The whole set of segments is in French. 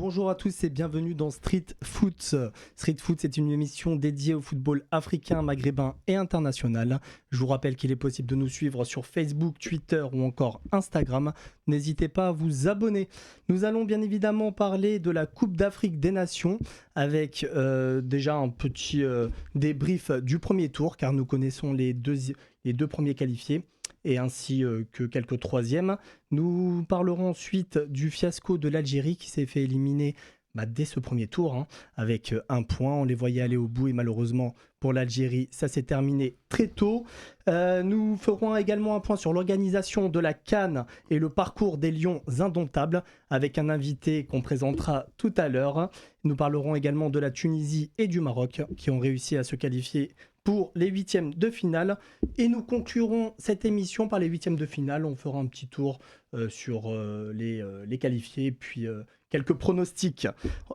Bonjour à tous et bienvenue dans Street Foot. Street Foot, c'est une émission dédiée au football africain, maghrébin et international. Je vous rappelle qu'il est possible de nous suivre sur Facebook, Twitter ou encore Instagram. N'hésitez pas à vous abonner. Nous allons bien évidemment parler de la Coupe d'Afrique des Nations avec déjà un petit débrief du premier tour car nous connaissons les deux premiers qualifiés et ainsi que quelques troisièmes. Nous parlerons ensuite du fiasco de l'Algérie qui s'est fait éliminer dès ce premier tour avec un point. On les voyait aller au bout et malheureusement pour l'Algérie, ça s'est terminé très tôt. Nous ferons également un point sur l'organisation de la CAN et le parcours des Lions indomptables avec un invité qu'on présentera tout à l'heure. Nous parlerons également de la Tunisie et du Maroc qui ont réussi à se qualifier pour les huitièmes de finale. Et nous conclurons cette émission par les huitièmes de finale. On fera un petit tour sur les qualifiés, puis quelques pronostics.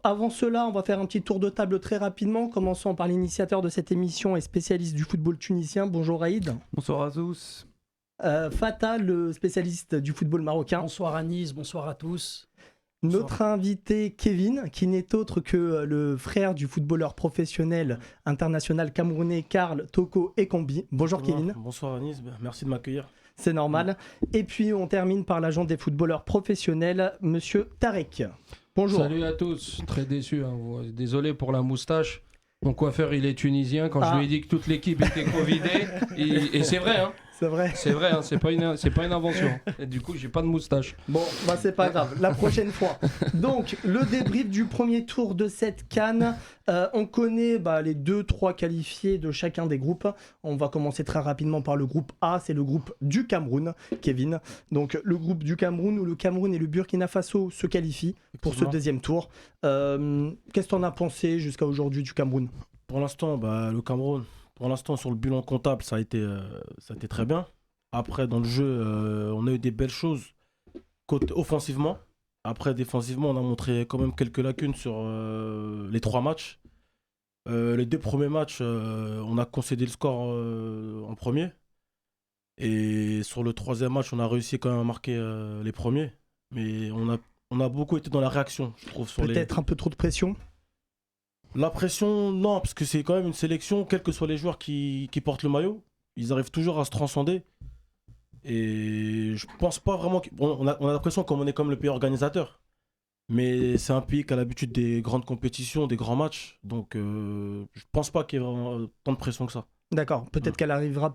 Avant cela, on va faire un petit tour de table très rapidement, commençant par l'initiateur de cette émission et spécialiste du football tunisien. Bonjour Aïd. Bonsoir à tous. Fata, le spécialiste du football marocain. Bonsoir Anis, bonsoir à tous. Notre invité Kevin, qui n'est autre que le frère du footballeur professionnel international camerounais Karl Toko Ekambi. Bonjour Kevin. Bonsoir Anis, merci de m'accueillir. C'est normal. Et puis on termine par l'agent des footballeurs professionnels, monsieur Tarek. Bonjour. Salut à tous, très déçu. Désolé pour la moustache. Mon coiffeur, il est tunisien. Quand je lui ai dit que toute l'équipe était covidée, et c'est vrai, hein. C'est vrai. C'est vrai, hein, c'est pas une invention. Et du coup, j'ai pas de moustache. Bon, c'est pas grave, la prochaine fois. Donc, le débrief du premier tour de cette CAN. On connaît les 2-3 qualifiés de chacun des groupes. On va commencer très rapidement par le groupe A, c'est le groupe du Cameroun, Kevin. Donc, le groupe du Cameroun où le Cameroun et le Burkina Faso se qualifient pour ce deuxième tour. Qu'est-ce que tu en as pensé jusqu'à aujourd'hui du Cameroun ? Pour l'instant, le Cameroun... Pour l'instant, sur le bilan comptable, ça a été très bien. Après, dans le jeu, on a eu des belles choses offensivement. Après, défensivement, on a montré quand même quelques lacunes sur les 3 matchs. Les 2 premiers matchs, on a concédé le score en premier. Et sur le 3e match, on a réussi quand même à marquer les premiers. Mais on a beaucoup été dans la réaction, je trouve. Peut-être un peu trop de pression ? La pression, non, parce que c'est quand même une sélection, quels que soient les joueurs qui portent le maillot, ils arrivent toujours à se transcender. Et je pense pas vraiment... On a l'impression qu'on est comme le pays organisateur. Mais c'est un pays qui a l'habitude des grandes compétitions, des grands matchs. Donc je pense pas qu'il y ait vraiment tant de pression que ça. D'accord, peut-être qu'elle arrivera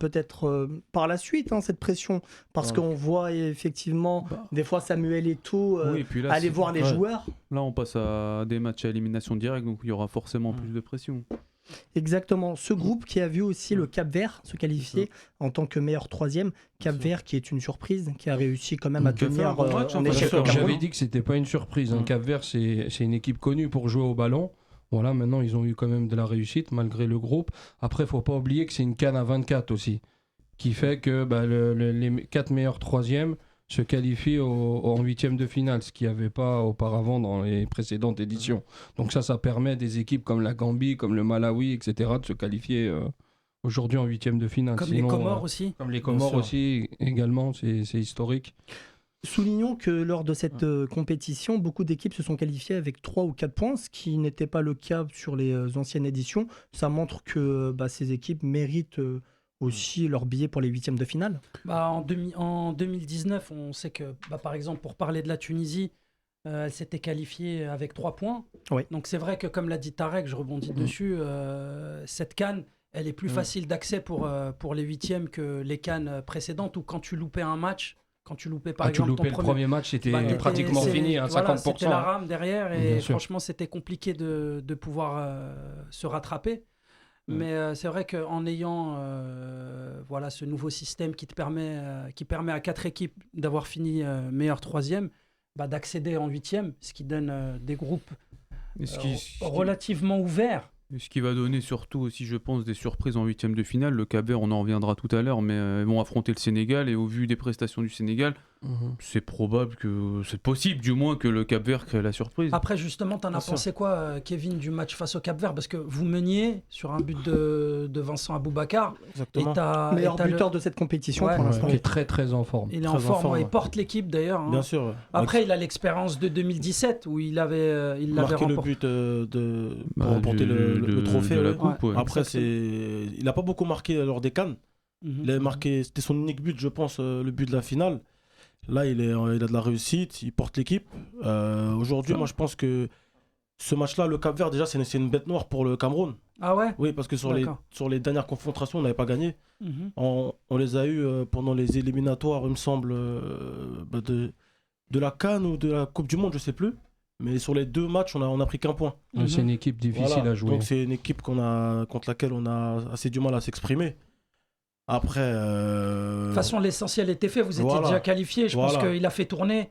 par la suite, cette pression, parce qu'on voit effectivement des fois Samuel Eto'o aller voir les joueurs. Là, on passe à des matchs à élimination directe, donc il y aura forcément plus de pression. Exactement, ce groupe qui a vu aussi le Cap-Vert se qualifier en tant que meilleur troisième, Cap-Vert qui est une surprise, qui a réussi quand même à tenir en échec. J'avais dit que c'était pas une surprise, Cap-Vert c'est une équipe connue pour jouer au ballon. Voilà, maintenant, ils ont eu quand même de la réussite malgré le groupe. Après, il ne faut pas oublier que c'est une CAN à 24 aussi, qui fait que les 4 meilleurs troisièmes se qualifient en huitième de finale, ce qu'il n'y avait pas auparavant dans les précédentes éditions. Donc ça permet à des équipes comme la Gambie, comme le Malawi, etc., de se qualifier aujourd'hui en huitième de finale. Comme les Comores aussi. Comme les Comores aussi, également, c'est historique. Soulignons que lors de cette compétition, beaucoup d'équipes se sont qualifiées avec 3 ou 4 points, ce qui n'était pas le cas sur les anciennes éditions. Ça montre que ces équipes méritent aussi leur billet pour les huitièmes de finale. En 2019, on sait que, par exemple, pour parler de la Tunisie, elle s'était qualifiée avec 3 points. Oui. Donc c'est vrai que, comme l'a dit Tarek, je rebondis dessus, cette CAN, elle est plus facile d'accès pour les huitièmes que les CAN précédentes, où quand tu loupais un match, quand tu loupais par exemple ton premier match, c'était pratiquement fini, 50%. C'était la rame derrière et franchement c'était compliqué de pouvoir se rattraper. Mais c'est vrai qu'en ayant ce nouveau système qui permet à 4 équipes d'avoir fini meilleur troisième, d'accéder en huitième, ce qui donne des groupes relativement ouverts. Ce qui va donner surtout aussi, je pense, des surprises en huitième de finale. Le Cap-Vert, on en reviendra tout à l'heure, mais vont affronter le Sénégal. Et au vu des prestations du Sénégal, c'est probable c'est possible du moins que le Cap-Vert crée la surprise. Après, justement, t'en as pensé quoi, Kevin, du match face au Cap-Vert? Parce que vous meniez sur un but de Vincent Aboubakar. Exactement. Meilleur buteur de cette compétition pour l'instant. Qui est très très en forme. Il est en forme, il porte l'équipe d'ailleurs. Bien sûr. Après, il a l'expérience de 2017 où il l'avait marqué le remporté. but pour remporter le trophée de la coupe. Ouais. Après, il n'a pas beaucoup marqué lors des CAN. Il a marqué, c'était son unique but, je pense, le but de la finale. Là, il a de la réussite, il porte l'équipe. Aujourd'hui, moi, je pense que ce match-là, le Cap-Vert, déjà, c'est une bête noire pour le Cameroun. Ah ouais? Oui, parce que sur les dernières confrontations, on n'avait pas gagné. On les a eus pendant les éliminatoires, il me semble, de la CAN ou de la Coupe du Monde, je ne sais plus. Mais sur les 2 matchs, on a pris qu'un point. C'est une équipe difficile à jouer. Donc, c'est une équipe contre laquelle on a assez du mal à s'exprimer. Après. De toute façon, l'essentiel était fait. Vous étiez déjà qualifié. Je pense qu'il a fait tourner.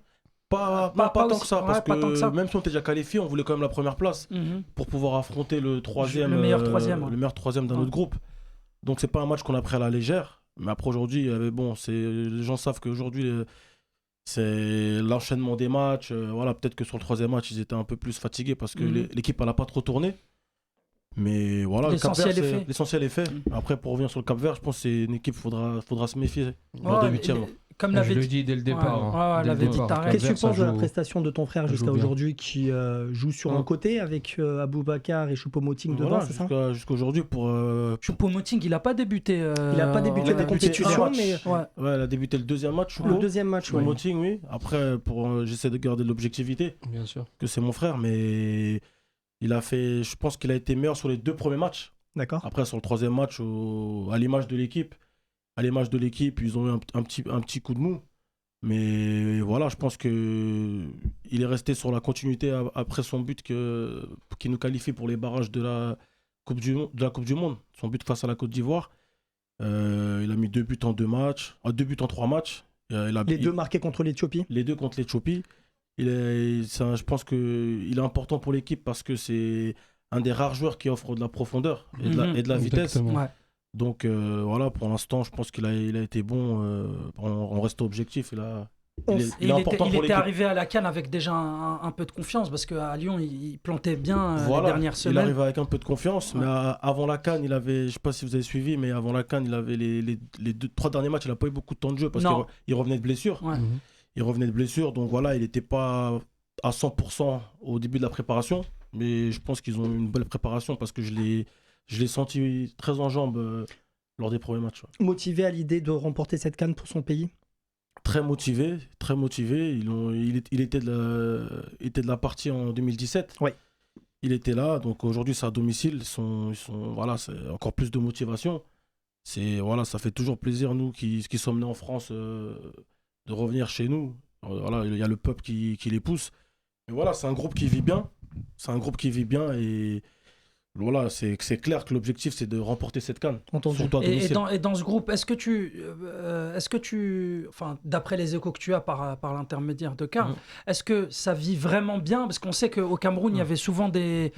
Pas tant que ça. Parce que même si on était déjà qualifié, on voulait quand même la première place pour pouvoir affronter le meilleur troisième d'un autre groupe. Donc, c'est pas un match qu'on a pris à la légère. Mais après, aujourd'hui, les gens savent qu'aujourd'hui, c'est l'enchaînement des matchs. Peut-être que sur le 3e match, ils étaient un peu plus fatigués parce que l'équipe, elle n'a pas trop tourné. Mais voilà, l'essentiel est fait. Après, pour revenir sur le Cap-Vert, je pense que c'est une équipe qu'il faudra se méfier lors des 8e. Comme je le dis dès le départ. Qu'est-ce que tu penses de la prestation de ton frère jusqu'à aujourd'hui qui joue sur un côté avec Aboubakar et Choupo-Moting devant, c'est ça? Jusqu'à aujourd'hui, pour Choupo-Moting, il n'a pas débuté. Il n'a pas débuté la compétition, mais il a débuté le 2e match. Le 2e match, Choupo-Moting, oui. Après, j'essaie de garder l'objectivité. Bien sûr. Que c'est mon frère, mais je pense qu'il a été meilleur sur les 2 premiers matchs. D'accord. Après, sur le 3e match, à l'image de l'équipe, ils ont eu un petit coup de mou. Mais voilà, je pense qu'il est resté sur la continuité après son but qui nous qualifie pour les barrages de la Coupe du Monde. Son but face à la Côte d'Ivoire. Il a mis 2 buts en 2 matchs, 2 buts en 3 matchs. Les 2 marqués contre l'Éthiopie. Les 2 contre l'Éthiopie. Je pense qu'il est important pour l'équipe parce que c'est un des rares joueurs qui offre de la profondeur et de la vitesse. Ouais. Donc pour l'instant, je pense qu'il a été bon. On reste objectif. Il est important pour l'équipe. Il était arrivé à la CAN avec déjà un peu de confiance parce qu'à Lyon, il plantait bien les dernières semaines. Il arrivait avec un peu de confiance, mais avant la CAN, il avait, je ne sais pas si vous avez suivi, mais avant la CAN, il avait les 3 derniers matchs, il n'a pas eu beaucoup de temps de jeu parce qu'il revenait de blessure. Ouais. Il revenait de blessure, donc voilà, il n'était pas à 100% au début de la préparation, mais je pense qu'ils ont eu une belle préparation parce que je l'ai senti très en jambes lors des premiers matchs. Motivé à l'idée de remporter cette CAN pour son pays? Très motivé, très motivé. Il était de la partie en 2017. Ouais. Il était là, donc aujourd'hui c'est à domicile. C'est encore plus de motivation. Ça fait toujours plaisir, nous qui sommes nés en France, de revenir chez nous. Il y a le peuple qui les pousse. Et voilà, c'est un groupe qui vit bien. Et voilà, c'est clair que l'objectif c'est de remporter cette CAN. Et dans ce groupe, est-ce que tu, d'après les échos que tu as par l'intermédiaire de CAN, est-ce que ça vit vraiment bien? Parce qu'on sait qu'au Cameroun, il y avait souvent des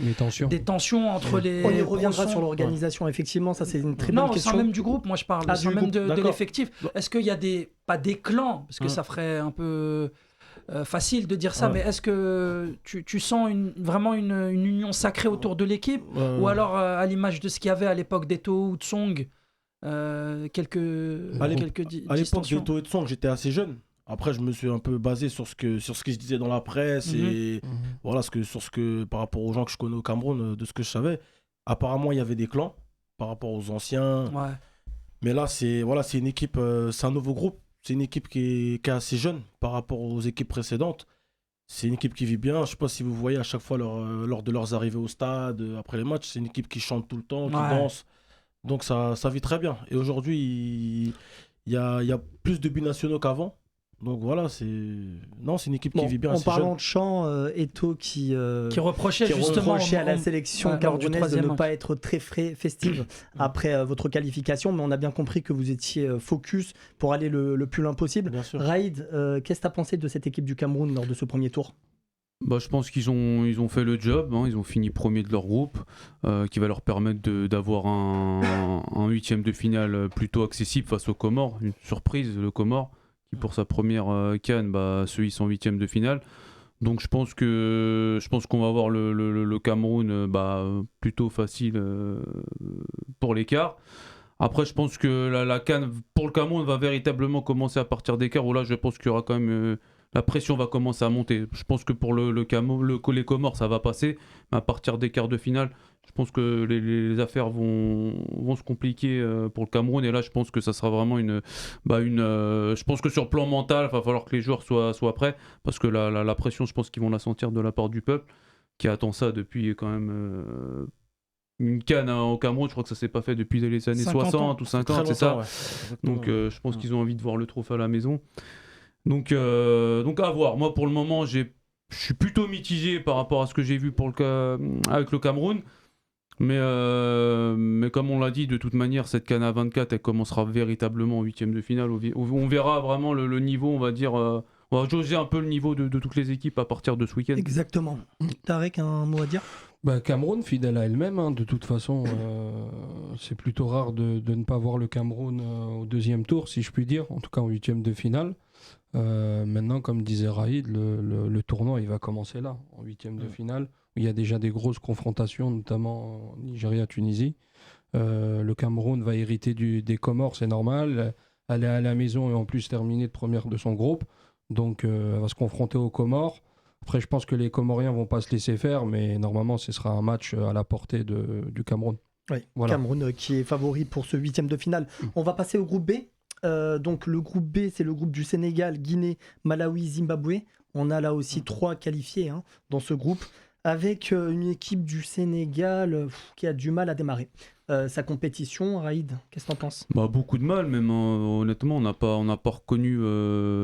tensions entre les. On y reviendra sur l'organisation, effectivement, ça c'est une très bonne question. Non, sans même du groupe, moi je parle, sans même de l'effectif. Est-ce qu'il y a pas des clans, parce que ça ferait un peu facile de dire ça, mais est-ce que tu sens vraiment une union sacrée autour de l'équipe, ou alors à l'image de ce qu'il y avait à l'époque d'Eto'o ou de Song, quelques distensions? À l'époque d'Eto'o et de Song, j'étais assez jeune. Après, je me suis un peu basé sur ce qui se disait dans la presse et par rapport aux gens que je connais au Cameroun, de ce que je savais. Apparemment, il y avait des clans par rapport aux anciens. Ouais. Mais là, c'est une équipe, c'est un nouveau groupe. C'est une équipe qui est assez jeune par rapport aux équipes précédentes. C'est une équipe qui vit bien. Je ne sais pas si vous voyez à chaque fois lors de leurs arrivées au stade, après les matchs, c'est une équipe qui chante tout le temps, qui danse. Donc ça vit très bien. Et aujourd'hui, il y a plus de binationaux qu'avant. Donc voilà, c'est une équipe qui vit bien. En parlant de chant, Eto'o qui reprochait justement à la sélection camerounaise de ne pas être très festive après votre qualification, mais on a bien compris que vous étiez focus pour aller le plus loin possible. Raïd, qu'est-ce que tu as pensé de cette équipe du Cameroun lors de ce premier tour? Je pense qu'ils ont fait le job, ils ont fini premier de leur groupe, qui va leur permettre d'avoir un 8e de finale plutôt accessible face aux Comores. Une surprise, le Comores, qui pour sa première CAN se hisse en 8e de finale. Donc je pense qu'on va voir le Cameroun plutôt facile pour l'écart. Après, je pense que la CAN pour le Cameroun va véritablement commencer à partir d'écart, où là je pense qu'il y aura quand même la pression va commencer à monter. Je pense que pour les Comores ça va passer, mais à partir des quarts de finale, je pense que les affaires vont se compliquer pour le Cameroun, et là je pense que ça sera vraiment je pense que sur le plan mental, il va falloir que les joueurs soient prêts, parce que la pression, je pense qu'ils vont la sentir de la part du peuple, qui attend ça depuis quand même une CAN au Cameroun. Je crois que ça s'est pas fait depuis les années 60 ou 50, c'est ça. Ouais. Donc je pense qu'ils ont envie de voir le trophée à la maison. Donc à voir. Moi pour le moment, je suis plutôt mitigé par rapport à ce que j'ai vu avec le Cameroun. Mais comme on l'a dit, de toute manière, cette CAN à 24, elle commencera véritablement en 8e de finale. On verra vraiment le niveau, on va dire. On va jauger un peu le niveau de toutes les équipes à partir de ce week-end. Exactement. Tarek, un mot à dire ? Cameroun, fidèle à elle-même, hein, de toute façon, c'est plutôt rare de ne pas voir le Cameroun au deuxième tour, si je puis dire, en tout cas en 8e de finale. Maintenant, comme disait Raïd, le tournoi il va commencer là, en 8e de finale, où il y a déjà des grosses confrontations, notamment en Nigeria-Tunisie. Le Cameroun va hériter des Comores, c'est normal. Elle est à la maison et en plus terminer de première de son groupe. Donc elle va se confronter aux Comores. Après, je pense que les Comoriens vont pas se laisser faire, mais normalement, ce sera un match à la portée du Cameroun. Oui, voilà. Cameroun qui est favori pour ce 8e de finale. On va passer au groupe B. Donc le groupe B, c'est le groupe du Sénégal, Guinée, Malawi, Zimbabwe. On a là aussi 3 qualifiés dans ce groupe, avec une équipe du Sénégal qui a du mal à démarrer sa compétition. Raïd, qu'est-ce que t'en penses ? Beaucoup de mal, même honnêtement, on n'a pas reconnu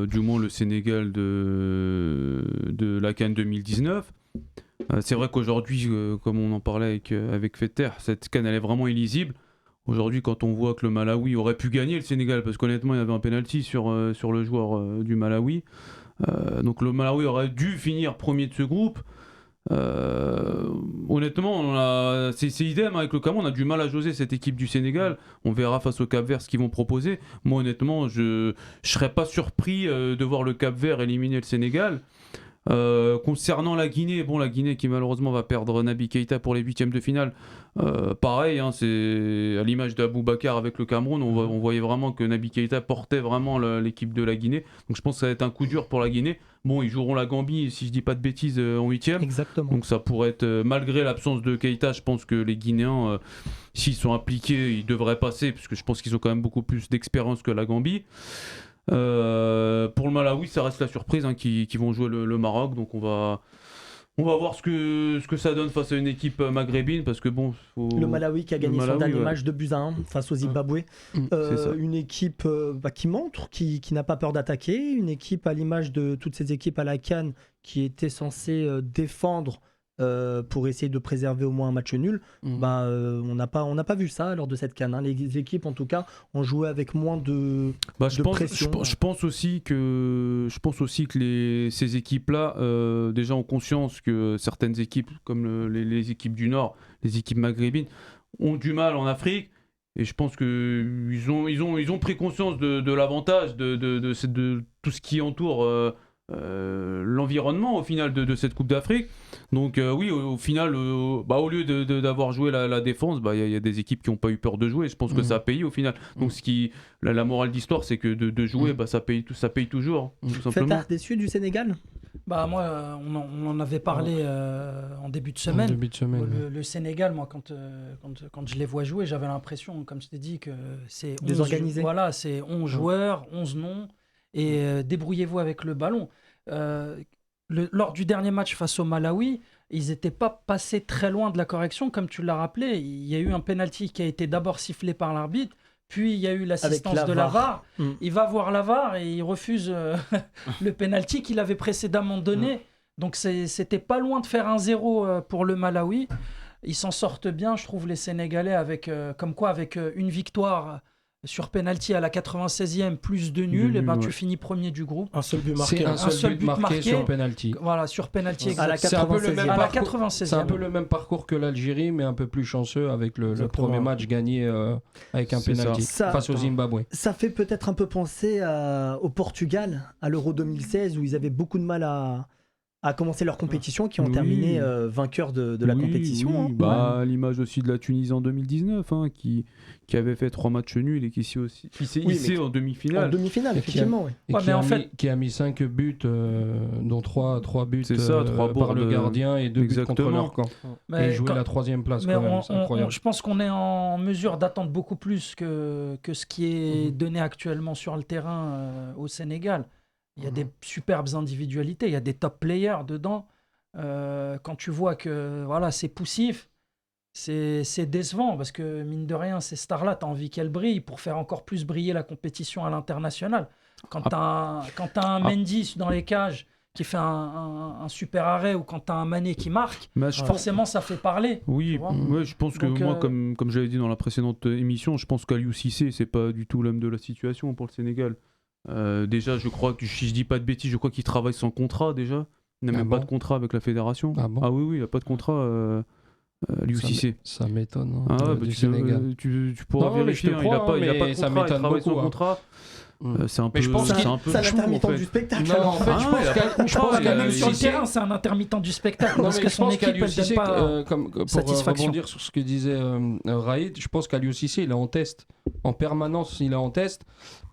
du moins le Sénégal de la CAN 2019. C'est vrai qu'aujourd'hui, comme on en parlait avec Fetter, cette CAN elle est vraiment illisible. Aujourd'hui, quand on voit que le Malawi aurait pu gagner le Sénégal, parce qu'honnêtement il y avait un penalty sur le joueur du Malawi, donc le Malawi aurait dû finir premier de ce groupe. Honnêtement, c'est idem avec le Cameroun. On a du mal à jauger cette équipe du Sénégal. On verra face au Cap-Vert ce qu'ils vont proposer. Moi, honnêtement, je serais pas surpris de voir le Cap-Vert éliminer le Sénégal. Concernant la Guinée, la Guinée qui malheureusement va perdre Naby Keïta pour les 8e de finale. Pareil, c'est à l'image d'Aboubacar avec le Cameroun, on voyait vraiment que Naby Keïta portait vraiment l'équipe de la Guinée. Donc je pense que ça va être un coup dur pour la Guinée. Ils joueront la Gambie, si je dis pas de bêtises, en 8e. Exactement. Donc ça pourrait être, malgré l'absence de Keïta, je pense que les Guinéens, s'ils sont impliqués, ils devraient passer, parce que je pense qu'ils ont quand même beaucoup plus d'expérience que la Gambie. Pour le Malawi, ça reste la surprise qui vont jouer le Maroc. Donc on va voir ce que ça donne face à une équipe maghrébine, parce que le Malawi qui a gagné son dernier match de buts à 1 face au Zimbabwe. Une équipe qui montre, qui n'a pas peur d'attaquer, une équipe à l'image de toutes ces équipes à la CAN qui étaient censées défendre pour essayer de préserver au moins un match nul. On n'a pas vu ça lors de cette CAN. Les équipes en tout cas ont joué avec moins de pression. Je pense aussi que ces équipes-là déjà ont conscience que certaines équipes comme les équipes du Nord, les équipes maghrébines, ont du mal en Afrique. Et je pense qu'ils ont pris conscience de l'avantage de tout ce qui entoure l'environnement au final de cette Coupe d'Afrique. Donc oui, au final, au lieu d'avoir joué la défense, il y a des équipes qui n'ont pas eu peur de jouer. Je pense que ça a payé au final. Donc la morale d'histoire, c'est que de jouer, ça paye toujours, tout simplement. Faites déçu du Sénégal ? Moi, on en avait parlé en début de semaine. Le Sénégal, moi, quand je les vois jouer, j'avais l'impression, comme je t'ai dit, que c'est désorganisé. Voilà, c'est 11 joueurs, 11 noms, et débrouillez-vous avec le ballon. Lors du dernier match face au Malawi, ils n'étaient pas passés très loin de la correction, comme tu l'as rappelé. Il y a eu un penalty qui a été d'abord sifflé par l'arbitre, puis il y a eu l'assistance de la VAR. Il va voir la VAR et il refuse le penalty qu'il avait précédemment donné. Donc c'était pas loin de faire 1-0 pour le Malawi. Ils s'en sortent bien, je trouve, les Sénégalais, avec une victoire sur penalty à la 96e, plus de nuls, et ben, tu finis premier du groupe. Un seul but marqué. C'est un seul but marqué sur penalty. Voilà, sur penalty. À la 96e. C'est un peu le même parcours que l'Algérie, mais un peu plus chanceux avec le premier match gagné avec un penalty face au Zimbabwe. Ça fait peut-être un peu penser au Portugal, à l'Euro 2016, où ils avaient beaucoup de mal à commencer leur compétition, qui ont terminé vainqueurs de la compétition. Oui. À l'image aussi de la Tunisie en 2019, qui avait fait 3 matchs nuls et qui s'est hissé en demi-finale. En demi-finale, effectivement, oui. Et qui a mis 5 buts, dont 3 buts par le gardien et 2 buts contre leur camp. Et jouer la 3e place, quand même, c'est incroyable. Je pense qu'on est en mesure d'attendre beaucoup plus que ce qui est donné actuellement sur le terrain au Sénégal. Il y a des superbes individualités, il y a des top players dedans. Quand tu vois que c'est poussif, c'est décevant parce que mine de rien, ces stars-là, tu as envie qu'elles brillent pour faire encore plus briller la compétition à l'international. Quand tu as un Mendy dans les cages qui fait un super arrêt ou quand tu as un Mané qui marque, forcément ça fait parler. Oui, je pense que moi, comme j'avais dit dans la précédente émission, je pense qu'Aliou Cissé, c'est pas du tout l'homme de la situation pour le Sénégal. Déjà, je crois que, si je dis pas de bêtises, je crois qu'il travaille sans contrat déjà. Il n'a même pas de contrat avec la fédération. Oui, il n'a pas de contrat. Aliou Cissé. Ça m'étonne. Tu pourras vérifier. Il n'a pas de contrat, ça m'étonne il travaille sans beaucoup, contrat. C'est un peu. C'est un intermittent du spectacle. Non, en fait, je pense qu'Aliou sur le Cissé, terrain, c'est un intermittent du spectacle. Non, parce que son équipe, elle donne pas pour satisfaction. rebondir sur ce que disait Raïd, je pense qu'Aliou Cissé, il est en test. En permanence, il est en test.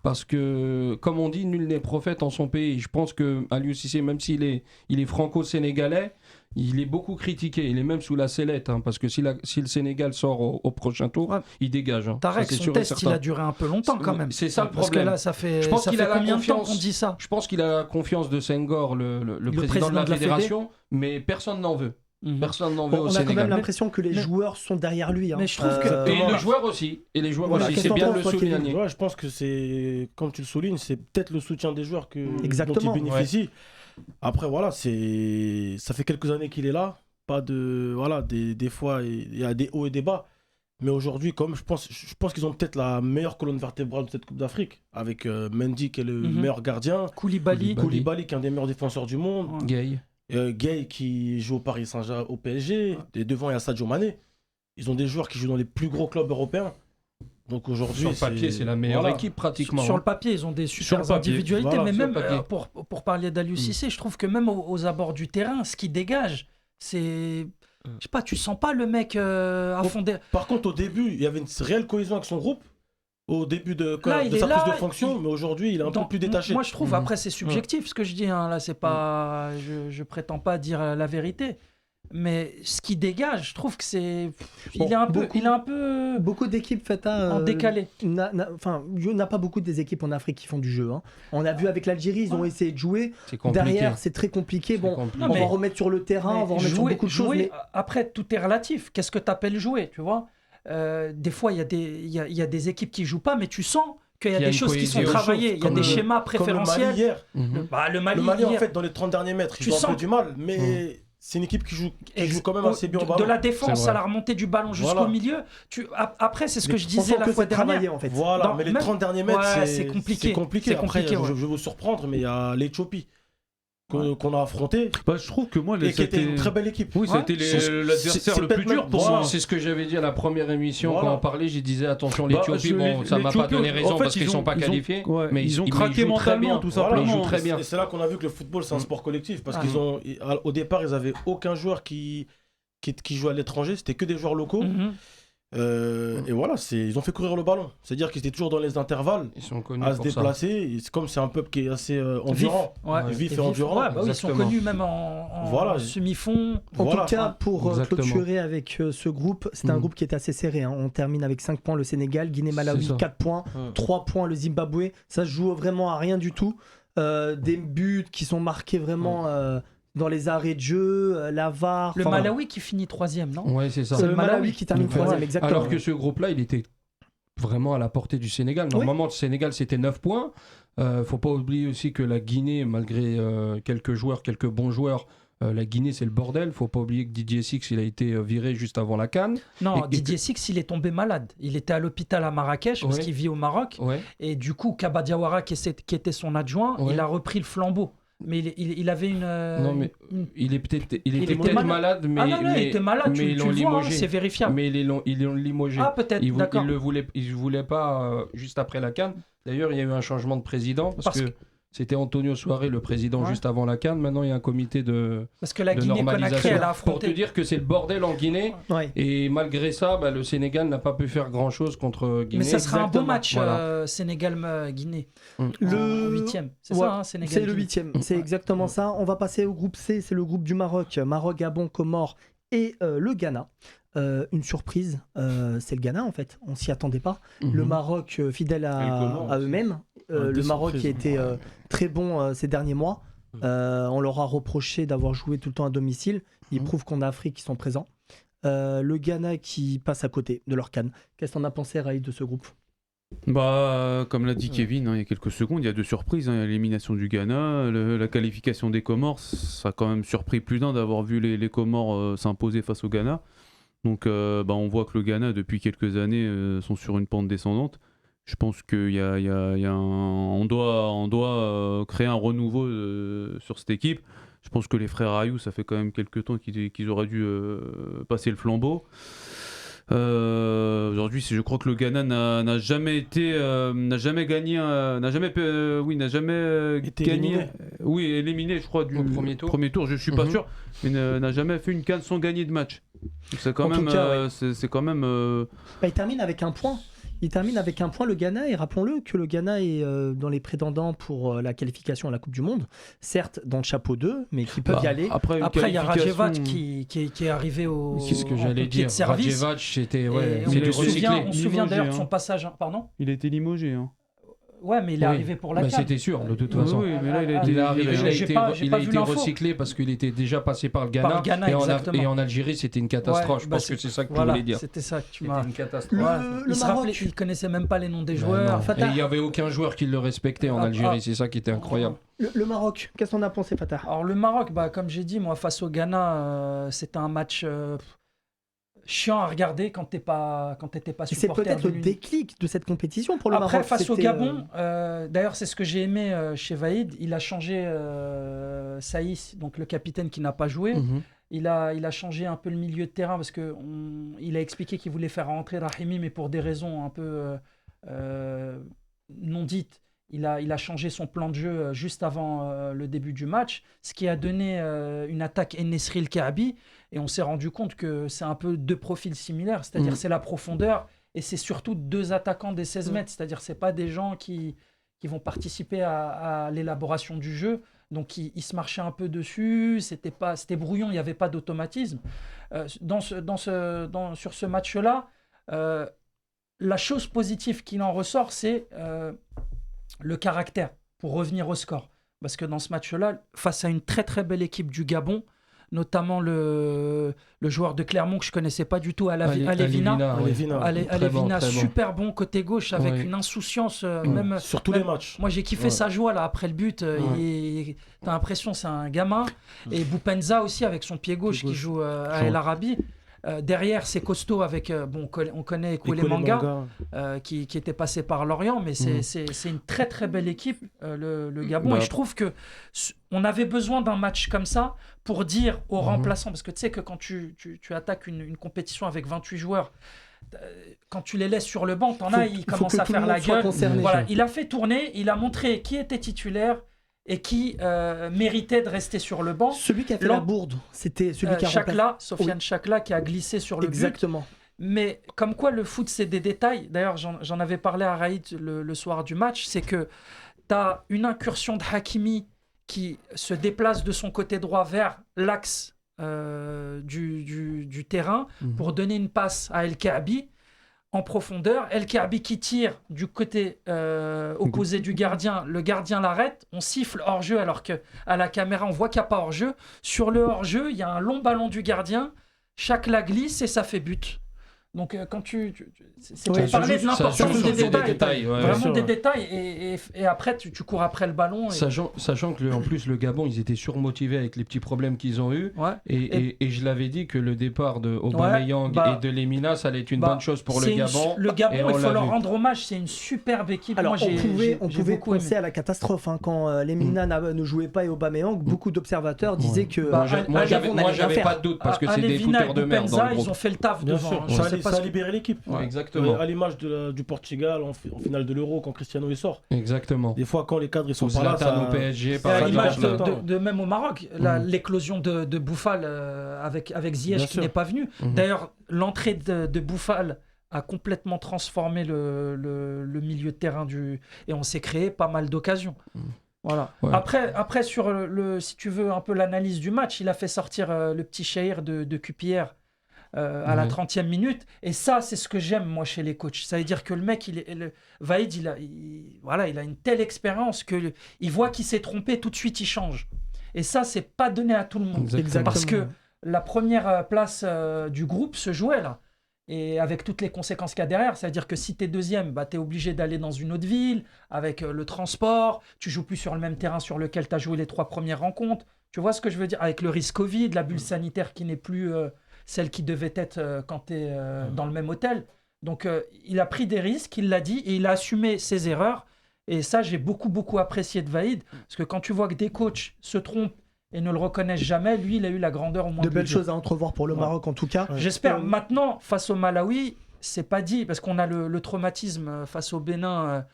Parce que, comme on dit, nul n'est prophète en son pays. Je pense qu'Aliou Cissé, même s'il est franco-sénégalais, il est beaucoup critiqué. Il est même sous la sellette. Parce que si le Sénégal sort au prochain tour, il dégage. Tarek, son test, il a duré un peu longtemps quand même. C'est ça le problème. Parce que là, ça fait combien de temps qu'on dit ça ? Je pense qu'il a la confiance de Senghor, le président de la fédération, mais personne n'en veut. Personne n'en veut au Sénégal. On a quand même l'impression que les joueurs sont derrière lui. Mais je trouve que... Et les joueurs aussi. C'est bien de le souligner. Je pense que c'est, comme tu le soulignes, c'est peut-être le soutien des joueurs dont il bénéficie. Après, ça fait quelques années qu'il est là. Des fois, il y a des hauts et des bas. Mais aujourd'hui, comme je pense qu'ils ont peut-être la meilleure colonne vertébrale de cette Coupe d'Afrique, avec Mendy qui est le meilleur gardien, Koulibaly qui est un des meilleurs défenseurs du monde, Gay qui joue au Paris Saint-Germain, au PSG, et devant il y a Sadio Mané. Ils ont des joueurs qui jouent dans les plus gros clubs européens. Donc aujourd'hui, sur le papier, c'est la meilleure équipe pratiquement. Sur le papier, ils ont des super individualités, mais même pour parler d'Aliou Cissé, je trouve que même aux abords du terrain, ce qui dégage, c'est... Je sais pas, tu sens pas le mec à fond. Par contre, au début, il y avait une réelle cohésion avec son groupe. Au début de sa prise de fonction, mais aujourd'hui, il est un peu plus détaché. Moi, je trouve, après, c'est subjectif ce que je dis. Là, c'est pas, je prétends pas dire la vérité. Mais ce qui dégage, je trouve que c'est. Il est un peu. Beaucoup d'équipes faites en décalé. Il n'y a pas beaucoup des équipes en Afrique qui font du jeu. On a vu avec l'Algérie, ils ont essayé de jouer. Derrière, c'est très compliqué. On va remettre sur le terrain, on va remettre sur beaucoup de choses. Mais... Après, tout est relatif. Qu'est-ce que tu appelles jouer, tu vois ? Des fois, il y a des équipes qui jouent pas, mais tu sens qu'il y a des choses qui sont travaillées. Il y a des schémas préférentiels. Le Mali, en fait, dans les 30 derniers mètres, ils ont un peu du mal, mais c'est une équipe qui joue quand même assez bien au ballon. De la défense à la remontée du ballon jusqu'au milieu. Après, c'est ce que je disais la fois dernière. En fait. Mais les 30 derniers mètres, c'est compliqué. Après, je vais vous surprendre, mais il y a l'Éthiopie qu'on a affronté, je trouve que moi, qui était une très belle équipe. Oui, c'était l'adversaire le plus dur pour moi. C'est ce que j'avais dit à la première émission quand on parlait. Je disais attention, l'Éthiopie, ça m'a pas donné raison parce qu'ils sont pas qualifiés, mais ils ont craqué mentalement, tout simplement. Ils jouent très bien. Et c'est là qu'on a vu que le football, c'est un sport collectif, parce qu'au départ, ils avaient aucun joueur qui jouait à l'étranger, c'était que des joueurs locaux. Et voilà, ils ont fait courir le ballon. C'est-à-dire qu'ils étaient toujours dans les intervalles à se déplacer. C'est un peuple qui est assez endurant, vif et endurant. Ils sont connus même en semi-fond. En tout cas, pour clôturer avec ce groupe, c'était un groupe qui était assez serré. On termine avec 5 points le Sénégal, Guinée-Malawi 4 points, 3 points le Zimbabwe. Ça se joue vraiment à rien du tout. Des buts qui sont marqués vraiment... dans les arrêts de jeu, la VAR... Le Malawi qui finit 3e, non ? Ouais, c'est ça. C'est le Malawi qui termine 3e, exactement. Alors que ce groupe-là, il était vraiment à la portée du Sénégal. Normalement, le Sénégal, c'était 9 points. Faut pas oublier aussi que la Guinée, malgré quelques bons joueurs, La Guinée, c'est le bordel. Faut pas oublier que Didier Six, il a été viré juste avant la CAN. Non, Didier Six, il est tombé malade. Il était à l'hôpital à Marrakech parce qu'il vit au Maroc. Ouais. Et du coup, Kaba Diawara, qui était son adjoint, il a repris le flambeau. Mais il avait une. Non, mais il était peut-être malade, mais. Il était malade, mais ils l'ont limogé. C'est vérifiable. Mais ils l'ont limogé. Ah, peut-être, d'accord. Il ne voulait pas juste après la CAN. D'ailleurs, il y a eu un changement de président parce que c'était Antonio Soares, le président, juste avant la CAN. Maintenant, il y a un comité de parce que la Guinée-Conakry, elle a affronté... Pour te dire que c'est le bordel en Guinée. Ouais. Et malgré ça, le Sénégal n'a pas pu faire grand-chose contre Guinée. Mais ça sera un beau match, Sénégal-Guinée. Le 8e. C'est ça, Sénégal. C'est le 8e. C'est exactement ça. On va passer au groupe C. C'est le groupe du Maroc. Maroc, Gabon, Comores et le Ghana. Une surprise, c'est le Ghana en fait. On s'y attendait pas. Le Maroc, fidèle à eux-mêmes. Le Maroc qui a été très bon ces derniers mois. On leur a reproché d'avoir joué tout le temps à domicile. Ils prouvent qu'en Afrique, ils sont présents. Le Ghana qui passe à côté de leur CAN. Qu'est-ce qu'on a pensé, Raïd, de ce groupe ? Comme l'a dit Kevin il y a quelques secondes, il y a 2 surprises. L'élimination du Ghana, la qualification des Comores. Ça a quand même surpris plus d'un d'avoir vu les Comores s'imposer face au Ghana. Donc on voit que le Ghana, depuis quelques années, sont sur une pente descendante. Je pense qu'on doit créer un renouveau sur cette équipe. Je pense que les frères Ayou, ça fait quand même quelques temps qu'ils auraient dû passer le flambeau. Aujourd'hui, je crois que le Ghana n'a jamais gagné, éliminé, je crois, du premier tour. Je suis pas sûr, mais n'a jamais fait une CAN sans gagner de match. C'est quand même. Il termine avec un point. Le Ghana, et rappelons-le que le Ghana est dans les prétendants pour la qualification à la Coupe du Monde, certes dans le chapeau 2, mais qui peuvent y aller. Après il y a Rajevac qui est arrivé au Qu'est-ce que j'allais dire, service. Rajevac, c'était on se souvient d'ailleurs de son passage, pardon. Il a été limogé. Ouais, mais il est arrivé pour la CAN. C'était sûr, de toute façon. Oui, mais là, il a été recyclé parce qu'il était déjà passé par le Ghana. Et en Algérie, c'était une catastrophe. Je pense que c'est ça que tu voulais dire. C'était ça que tu m'as... C'était une catastrophe. Il connaissait même pas les noms des joueurs. Et il n'y avait aucun joueur qui le respectait en Algérie. C'est ça qui était incroyable. Le Maroc, qu'est-ce qu'on a pensé, Fatah ? Alors, le Maroc, comme j'ai dit, moi, face au Ghana, c'était un match... chiant à regarder quand t'étais pas supporter. C'est peut-être le déclic de cette compétition pour le Maroc. Après, face au Gabon, d'ailleurs c'est ce que j'ai aimé chez Vaïd, il a changé Saïs, donc le capitaine qui n'a pas joué. Il a changé un peu le milieu de terrain parce qu'il a expliqué qu'il voulait faire rentrer Rahimi, mais pour des raisons un peu non dites. Il a changé son plan de jeu juste avant le début du match, ce qui a donné une attaque En-Nesyri El Kaabi. Et on s'est rendu compte que c'est un peu 2 profils similaires, c'est-à-dire c'est la profondeur et c'est surtout 2 attaquants des 16 mètres, c'est-à-dire c'est pas des gens qui vont participer à l'élaboration du jeu. Donc ils se marchaient un peu dessus, c'était brouillon, il n'y avait pas d'automatisme. Sur ce match-là, la chose positive qu'il en ressort, c'est le caractère pour revenir au score. Parce que dans ce match-là, face à une très très belle équipe du Gabon, notamment le joueur de Clermont que je ne connaissais pas du tout, Alevina, super bon côté gauche avec une insouciance. Sur tous les matchs. Moi j'ai kiffé sa joie là, après le but. T'as l'impression c'est un gamin. Et Boupenza aussi avec son pied gauche qui joue à El Arabi. Derrière, c'est costaud avec. On connaît Kwele Manga, qui était passé par Lorient, mais c'est une très très belle équipe, le Gabon. Et je trouve qu'on avait besoin d'un match comme ça pour dire aux remplaçants, parce que tu sais que quand tu attaques une compétition avec 28 joueurs, quand tu les laisses sur le banc, ils commencent à faire la gueule. Voilà, il a fait tourner, il a montré qui était titulaire et qui méritait de rester sur le banc. Celui qui a fait la bourde, c'était celui qui a Chakla, Sofiane Chakla, qui a glissé sur le but. Exactement. Mais comme quoi le foot, c'est des détails. D'ailleurs, j'en avais parlé à Raïd le soir du match, c'est que tu as une incursion de Hakimi qui se déplace de son côté droit vers l'axe du terrain pour donner une passe à El Kaabi en profondeur. El Kaabi qui tire du côté opposé du gardien. Le gardien l'arrête. On siffle hors-jeu alors qu'à la caméra, on voit qu'il n'y a pas hors-jeu. Sur le hors-jeu, il y a un long ballon du gardien. Chakla glisse et ça fait but. Donc quand c'est Ouais, pour parler de ça l'importance joue des sur des détails. détails, ouais. Vraiment Bien sûr, des ouais. détails et après tu cours après le ballon. Sachant que en plus le Gabon, ils étaient surmotivés avec les petits problèmes qu'ils ont eus. Ouais. Et je l'avais dit que le départ de Aubameyang bah, et de Lemina, ça allait être une bah, bonne chose pour le c'est Gabon. Le Gabon, et il on faut l'a leur vu. rendre hommage. C'est une superbe équipe. Alors, Moi, on j'ai pouvait beaucoup penser aimé. à la catastrophe quand Lemina ne jouait pas et Aubameyang. Beaucoup d'observateurs disaient que Bah, Moi, j'avais Gabon n'allait rien j'avais faire. pas de doute parce que c'est des Alevina fouteurs et de merde dans Boupendza, le ils groupe. ont fait le taf Bien devant. sûr, Je sais pas ça ce a libéré l'équipe. Ouais, exactement. À l'image du Portugal en finale de l'Euro quand Cristiano il sort. Exactement. Des fois, quand les cadres ils sont Ou pas là, Zlatan au PSG, Et par à ça l'image libère exemple. le temps. de même au Maroc, l'éclosion de Bouffal avec Ziyech Bien qui sûr. n'est pas venu. Mhm. D'ailleurs, l'entrée de Bouffal a complètement transformé le milieu de terrain et on s'est créé pas mal d'occasions. Voilà. Ouais. Après sur si tu veux un peu l'analyse du match, il a fait sortir le petit Chahir de QPR à la 30e minute. Et ça, c'est ce que j'aime, moi, chez les coachs. Ça veut dire que le mec, Vaïd, il a une telle expérience qu'il voit qu'il s'est trompé, tout de suite, il change. Et ça, c'est pas donné à tout le monde. Exactement. Parce que la première place du groupe se jouait là. Et avec toutes les conséquences qu'il y a derrière, ça veut dire que si tu es deuxième, bah, tu es obligé d'aller dans une autre ville, avec le transport, tu joues plus sur le même terrain sur lequel tu as joué les 3 premières rencontres. Tu vois ce que je veux dire? Avec le risque Covid, la bulle sanitaire qui n'est plus celle qui devait être quand tu es dans le même hôtel. Donc il a pris des risques, il l'a dit, et il a assumé ses erreurs. Et ça, j'ai beaucoup apprécié de Vaïd, parce que quand tu vois que des coachs se trompent et ne le reconnaissent jamais, lui, il a eu la grandeur au moins de de belles le dire. choses à entrevoir pour le Maroc en tout cas. Ouais. J'espère maintenant, face au Malawi, c'est pas dit, parce qu'on a le traumatisme face au Bénin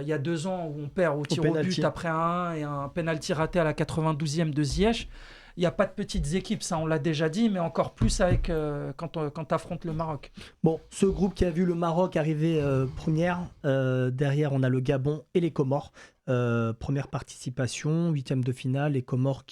il y a 2 ans où on perd au tir au penalty. but après un 1 et un penalty raté à la 92e de Ziyech. Il n'y a pas de petites équipes, ça on l'a déjà dit, mais encore plus avec quand tu affrontes le Maroc. Bon, ce groupe qui a vu le Maroc arriver première, derrière on a le Gabon et les Comores. Première participation, 8e de finale, les Comores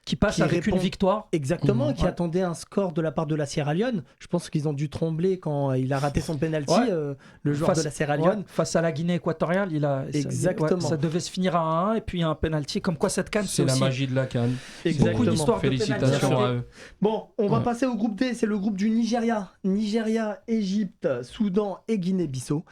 Qui passe Qui avec répond- une victoire. exactement, qui Ouais. attendait un score de la part de la Sierra Leone. Je pense qu'ils ont dû trembler quand il a raté son penalty, Ouais. le joueur de la Sierra Leone. Ouais, face à la Guinée équatoriale, Exactement. ça devait se finir à 1 et puis un penalty. Comme quoi cette canne, C'est la aussi magie de la CAN. beaucoup d'histoires de Félicitations penalty. à eux. Bon, on va Ouais. passer au groupe D, c'est le groupe du Nigeria. Nigeria, Égypte, Soudan et Guinée-Bissau.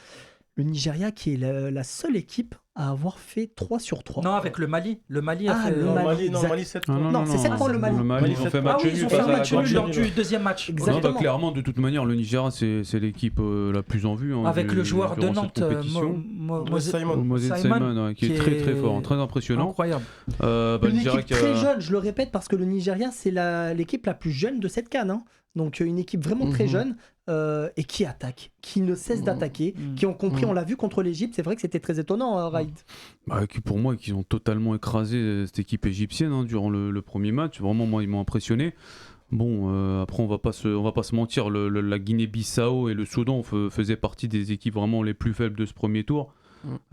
Le Nigeria qui est la seule équipe à avoir fait 3 sur 3. Non, avec le Mali. Le Mali a Ah, fait. le Non, Mali, exact. Mali 7 Non, c'est 7 points le Mali. Le Mali, ils ont fait Ah match oui, nul ils ont fait face un à la match nul Guinée. lors du deuxième match. Exactement. Non, bah, clairement, de toute manière, le Nigeria, c'est l'équipe la plus en vue. Hein, Avec le joueur de durant cette Nantes, compétition. Moses Simon. Moses Simon, Simon, ouais, qui est très fort, hein, très impressionnant. Incroyable. Le Une Nigeria équipe qui a- très jeune, je le répète, parce que le Nigeria, c'est l'équipe la plus jeune de cette CAN. Hein. Donc une équipe vraiment très Mhm. jeune et qui attaque, qui ne cesse d'attaquer, Mhm. qui ont compris, Mhm. on l'a vu contre l'Égypte, c'est vrai que c'était très étonnant, Raïd. Bah, pour moi, qu'ils ont totalement écrasé cette équipe égyptienne hein, durant le premier match. Vraiment, moi, ils m'ont impressionné. Bon, après, on va pas se mentir, la Guinée-Bissau et le Soudan faisaient partie des équipes vraiment les plus faibles de ce premier tour.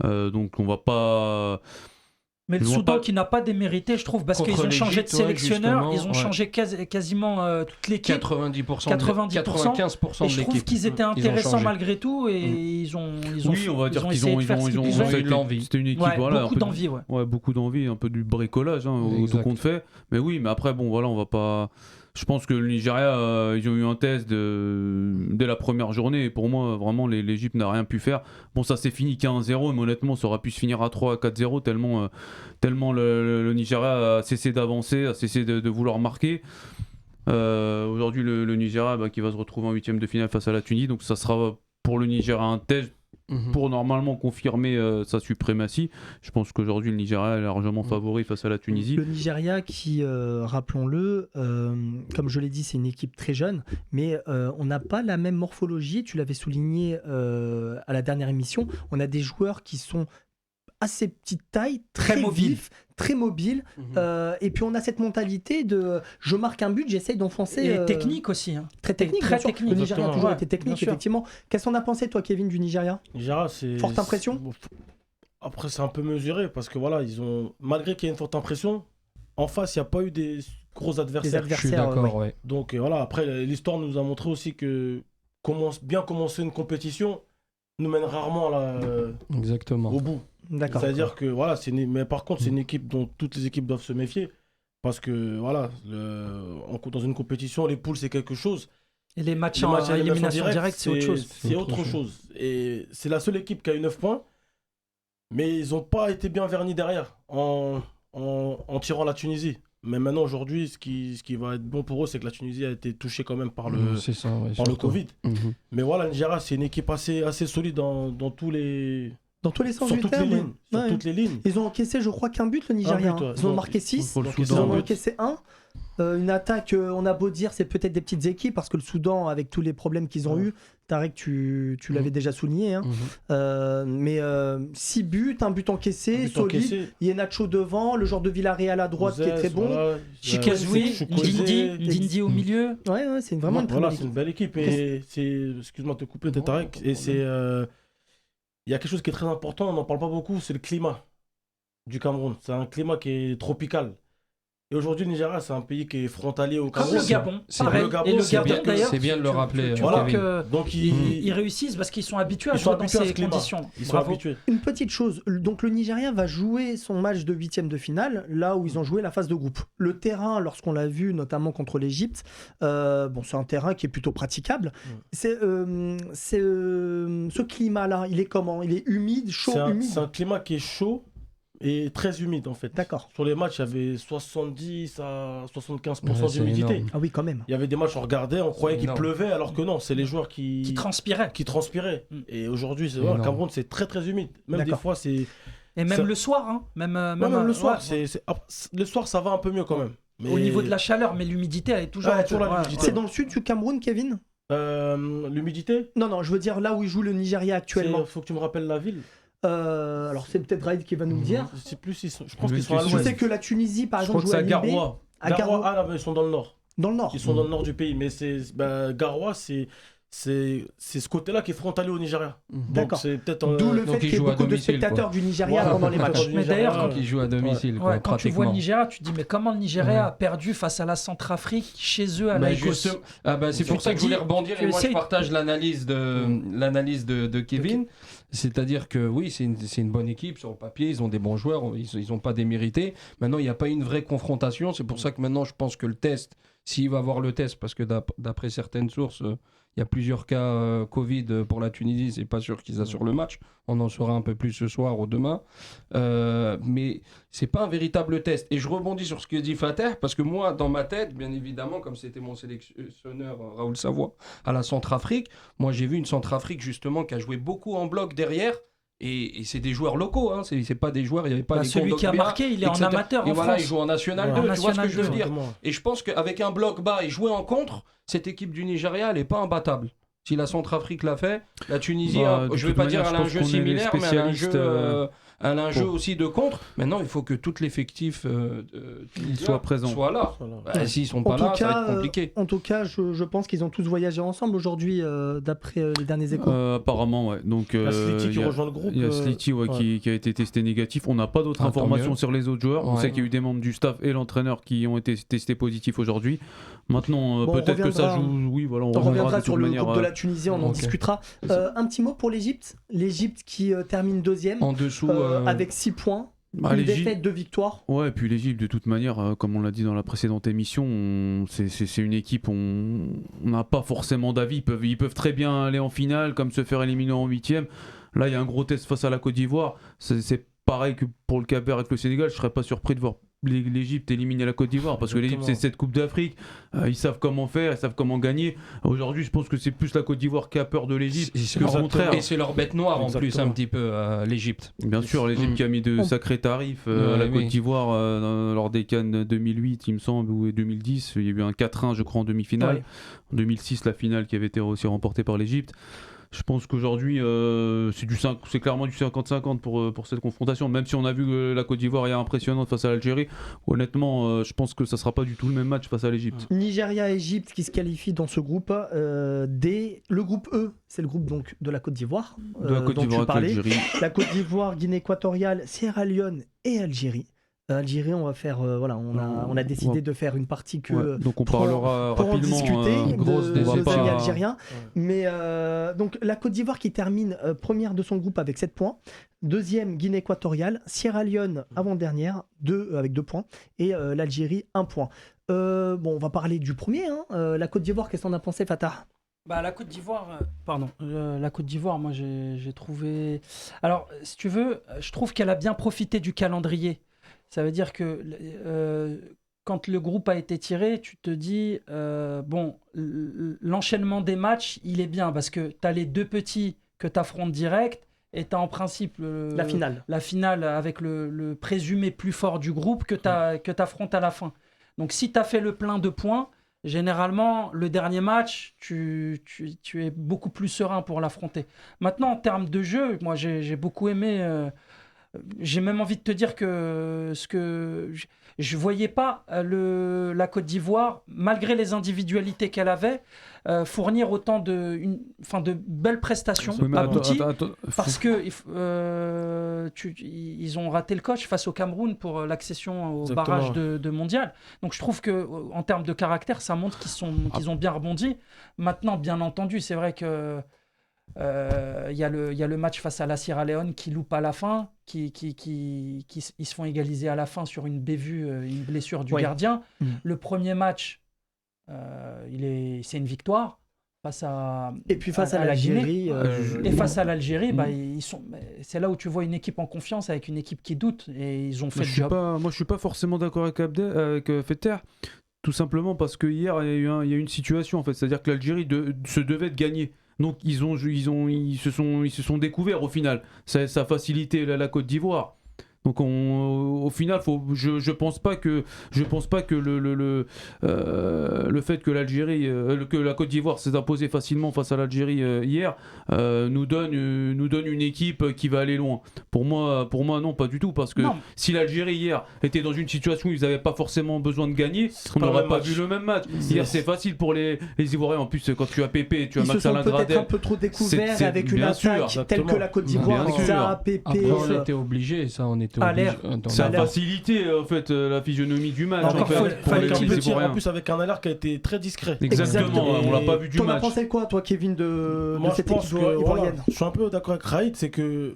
Donc, on va pas. Mais le Ils vont Soudan pas- qui n'a pas démérité, je trouve, parce Contre qu'ils ont changé de l'Égypte, ouais, sélectionneur, justement, ils ont ouais. changé quasiment toute l'équipe. 90%, 90%, de Et je trouve l'équipe. qu'ils étaient Ils ont intéressants changé. malgré tout et ils ont Oui, on va dire qu'ils essayé ont de faire ce qu'ils ont pouvaient. eu de l'envie. C'était une équipe, Ouais, voilà, beaucoup un peu d'envie, ouais. Ouais, beaucoup d'envie, un peu du bricolage, hein, au Exact. tout compte fait. Mais oui, mais après, bon, voilà, on va pas. Je pense que le Nigeria, ils ont eu un test dès la première journée. Et pour moi, vraiment, l'Égypte n'a rien pu faire. Bon, ça s'est fini qu'à 1-0, mais honnêtement, ça aurait pu se finir à 3, à 4-0, tellement le Nigeria a cessé d'avancer, a cessé de vouloir marquer. Aujourd'hui, le Nigeria qui va se retrouver en 8e de finale face à la Tunisie. Donc, ça sera pour le Nigeria un test pour normalement confirmer sa suprématie. Je pense qu'aujourd'hui le Nigeria est largement favori face à la Tunisie. Le Nigeria qui, rappelons-le, comme je l'ai dit, c'est une équipe très jeune, mais on n'a pas la même morphologie, tu l'avais souligné à la dernière émission, on a des joueurs qui sont assez petite taille, très mobile. vifs, très mobiles, et puis on a cette mentalité de je marque un but, j'essaye d'enfoncer. Et technique aussi. Hein. Très technique, très bien sûr. technique. Le Nigeria a Exactement, toujours ouais, été technique, bien sûr. effectivement. Qu'est-ce qu'on a pensé, toi, Kevin, du Nigeria? Nigeria, c'est. Forte impression Bon, après, c'est un peu mesuré parce que voilà, ils ont. Malgré qu'il y ait une forte impression, en face, il n'y a pas eu des gros adversaires. Je suis adversaires, d'accord, ouais. Donc voilà, après, l'histoire nous a montré aussi que bien commencer une compétition nous mène rarement Exactement. au bout. D'accord. C'est-à-dire que voilà, mais par contre, c'est une équipe dont toutes les équipes doivent se méfier parce que voilà, dans une compétition, les poules c'est quelque chose. Et les matchs en élimination directe, c'est autre chose. C'est autre chose. Et c'est la seule équipe qui a eu 9 points, mais ils n'ont pas été bien vernis derrière en tirant la Tunisie. Mais maintenant, aujourd'hui, ce qui va être bon pour eux, c'est que la Tunisie a été touchée quand même par le Covid. Mais voilà, le Nigeria, c'est une équipe assez solide dans tous les... Dans tous les sens sur du toutes terme. les lignes. Sur toutes les lignes. Ils ont encaissé, je crois, qu'un but, le Nigeria. Ils ont marqué 6. Ils en ont encaissé 1. Une attaque, on a beau dire, c'est peut-être des petites équipes, parce que le Soudan, avec tous les problèmes qu'ils ont eu, Tarek, tu l'avais déjà souligné. Hein. Mais 6 buts, un but encaissé, solide. Il y a Nacho devant, le joueur de Villarreal à droite qui est très bon. Chikazoui, Ndindi au milieu. Ouais, c'est vraiment une très belle équipe. C'est une belle équipe. Et excuse-moi de te couper, Tarek. Et c'est... Il y a quelque chose qui est très important, on n'en parle pas beaucoup, c'est le climat du Cameroun. C'est un climat qui est tropical. Et aujourd'hui, le Nigeria, c'est un pays qui est frontalier au Cameroun. Comme le Gabon. Pareil. Et le Gabon, d'ailleurs. C'est bien de le rappeler. Tu vois que donc ils réussissent parce qu'ils sont habitués à jouer dans ces conditions. Ils sont habitués. Une petite chose, donc le Nigeria va jouer son match de 8e de finale, là où ils ont joué la phase de groupe. Le terrain, lorsqu'on l'a vu, notamment contre l'Égypte, c'est un terrain qui est plutôt praticable. Ce climat-là, il est comment? Il est humide, chaud, humide? C'est un climat qui est chaud et très humide en fait. D'accord. Sur les matchs, il y avait 70 à 75% d'humidité. Énorme. Ah oui, quand même. Il y avait des matchs, on regardait, on croyait qu'il pleuvait, alors que non, c'est les joueurs qui transpiraient. Et aujourd'hui, le Cameroun, c'est très très humide. Même des fois, c'est... Et même le soir, hein. Même le soir, le soir, ça va un peu mieux quand même. Mais... Au niveau de la chaleur, mais l'humidité, elle est toujours... C'est dans le sud du Cameroun, Kevin? L'humidité? Non, je veux dire là où il joue le Nigeria actuellement. Il faut que tu me rappelles la ville. Alors c'est peut-être Raïd qui va nous le dire. Je sais plus, je pense qu'ils sont à l'ouest. Je sais que la Tunisie, par exemple, joue à Garoua. Garoua. Ils sont dans le nord. Dans le nord. Ils sont dans le nord du pays, mais Garoua, c'est ce côté-là qui est frontalier au Nigeria. D'accord. C'est peut-être d'où le fait qu'il y ait beaucoup de spectateurs du Nigeria pendant les matchs. Mais d'ailleurs, quand ils jouent à domicile, quand tu vois le Nigeria, tu te dis mais comment le Nigeria a perdu face à la Centrafrique chez eux à Lagos? C'est pour ça que je voulais rebondir et moi je partage l'analyse de Kevin. C'est-à-dire que oui, c'est une bonne équipe sur le papier, ils ont des bons joueurs, ils n'ont pas démérité. Maintenant, il n'y a pas une vraie confrontation. C'est pour ça que maintenant, je pense que le test, s'il va avoir le test, parce que d'après certaines sources, il y a plusieurs cas Covid pour la Tunisie, c'est pas sûr qu'ils assurent le match. On en saura un peu plus ce soir ou demain. Mais c'est pas un véritable test. Et je rebondis sur ce que dit Fateh, parce que moi, dans ma tête, bien évidemment, comme c'était mon sélectionneur Raoul Savoie à la Centrafrique, moi j'ai vu une Centrafrique justement qui a joué beaucoup en bloc derrière. Et c'est des joueurs locaux, hein. C'est pas des joueurs, il n'y avait pas des celui qui a marqué, il est en amateur en France. Il joue en National 2, tu vois ce que je veux dire. Et je pense qu'avec un bloc bas et jouer en contre, cette équipe du Nigeria, elle n'est pas imbattable. Si la Centrafrique l'a fait, la Tunisie, je ne vais pas dire elle a un jeu similaire, mais elle a un jeu aussi de contre. Maintenant, il faut que tout l'effectif soit présent. Soit là. S'ils ne sont pas là, ça va être compliqué. En tout cas, je pense qu'ils ont tous voyagé ensemble aujourd'hui, d'après les derniers échos. Apparemment, ouais. Donc, il y a Slity qui rejoint le groupe. Il y a Slity qui a été testé négatif. On n'a pas d'autres informations sur les autres joueurs. On sait qu'il y a eu des membres du staff et l'entraîneur qui ont été testés positifs aujourd'hui. Maintenant, peut-être que ça joue. Oui, voilà, on reviendra sur le groupe de la Tunisie, on en discutera. Un petit mot pour l'Égypte. L'Égypte qui termine deuxième. En dessous. Avec 6 points. Une défaite, 2 victoires. Ouais, et puis l'Égypte, de toute manière, comme on l'a dit dans la précédente émission, c'est une équipe, on n'a pas forcément d'avis. Ils peuvent très bien aller en finale, comme se faire éliminer en 8e. Là, il y a un gros test face à la Côte d'Ivoire. C'est pareil que pour le Cap-Vert avec le Sénégal. Je ne serais pas surpris de voir l'Égypte éliminer la Côte d'Ivoire, parce que l'Égypte, c'est cette Coupe d'Afrique. Ils savent comment faire, ils savent comment gagner. Aujourd'hui, je pense que c'est plus la Côte d'Ivoire qui a peur de l'Égypte que le contraire. Et c'est leur bête noire en plus, un petit peu, l'Égypte. Bien sûr, l'Égypte qui a mis de sacrés tarifs à la Côte d'Ivoire lors des CAN 2008, il me semble, ou 2010. Il y a eu un 4-1, je crois, en demi-finale. Ouais. En 2006, la finale qui avait été aussi remportée par l'Égypte. Je pense qu'aujourd'hui, c'est clairement du 50-50 pour cette confrontation. Même si on a vu la Côte d'Ivoire est impressionnante face à l'Algérie, honnêtement, je pense que ça ne sera pas du tout le même match face à l'Égypte. Nigeria-Égypte qui se qualifie dans ce groupe D. Le groupe E, c'est le groupe donc de la Côte d'Ivoire. De la Côte d'Ivoire et l'Algérie. La Côte d'Ivoire, Guinée équatoriale, Sierra Leone et Algérie. Algérie, on va faire, on a décidé de faire une partie que donc on pour parlera en rapidement. discuter grosse de déception. Algérie algérien. Mais donc la Côte d'Ivoire qui termine première de son groupe avec 7 points, deuxième Guinée équatoriale, Sierra Leone avant-dernière avec 2 points et l'Algérie 1 point. On va parler du premier, la Côte d'Ivoire. Qu'est-ce qu'on a pensé, Fatah? La Côte d'Ivoire, la Côte d'Ivoire, moi j'ai trouvé. Alors, si tu veux, je trouve qu'elle a bien profité du calendrier. Ça veut dire que quand le groupe a été tiré, tu te dis, l'enchaînement des matchs, il est bien parce que tu as les 2 petits que tu affrontes direct et tu as en principe la finale avec le présumé plus fort du groupe que tu affrontes à la fin. Donc, si tu as fait le plein de points, généralement, le dernier match, tu es beaucoup plus serein pour l'affronter. Maintenant, en termes de jeu, moi, j'ai beaucoup aimé. J'ai même envie de te dire que je ne voyais pas la Côte d'Ivoire, malgré les individualités qu'elle avait, fournir autant de belles prestations abouties. Parce qu'ils ont raté le coche face au Cameroun pour l'accession au barrage de mondial. Donc je trouve qu'en termes de caractère, ça montre qu'ils ont bien rebondi. Maintenant, bien entendu, c'est vrai que il y a le match face à la Sierra Leone qui loupe à la fin, ils se font égaliser à la fin sur une bévue, une blessure du gardien. Le premier match, c'est une victoire face à la Guinée. Et face à l'Algérie, c'est là où tu vois une équipe en confiance avec une équipe qui doute et ils ont fait le job. Moi je suis pas forcément d'accord avec Fetter. Tout simplement parce que hier il y a eu une situation en fait, c'est-à-dire que l'Algérie se devait de gagner. Donc ils se sont découverts au final. Ça a facilité la Côte d'Ivoire. Donc au final, je pense pas que le fait que que la Côte d'Ivoire s'est imposée facilement face à l'Algérie hier nous donne une équipe qui va aller loin. Pour moi non, pas du tout, parce que si l'Algérie hier était dans une situation où ils n'avaient pas forcément besoin de gagner, on n'aurait pas vu le même match. Hier c'est facile pour les Ivoiriens. En plus quand tu as Pépé, tu as Max Alain Gradel. Ils se sont peut-être un peu trop découverts avec une attaque telle que la Côte d'Ivoire avec Zaha, Pépé. Après on était obligés, ça on était obligés. Ça a facilité en fait la physionomie du match. En plus avec un alerte qui a été très discret. Exactement. On l'a pas vu du match. T'en as pensé quoi, toi, Kevin, de cette équipe ivoirienne? Je suis un peu d'accord avec Raïd, c'est que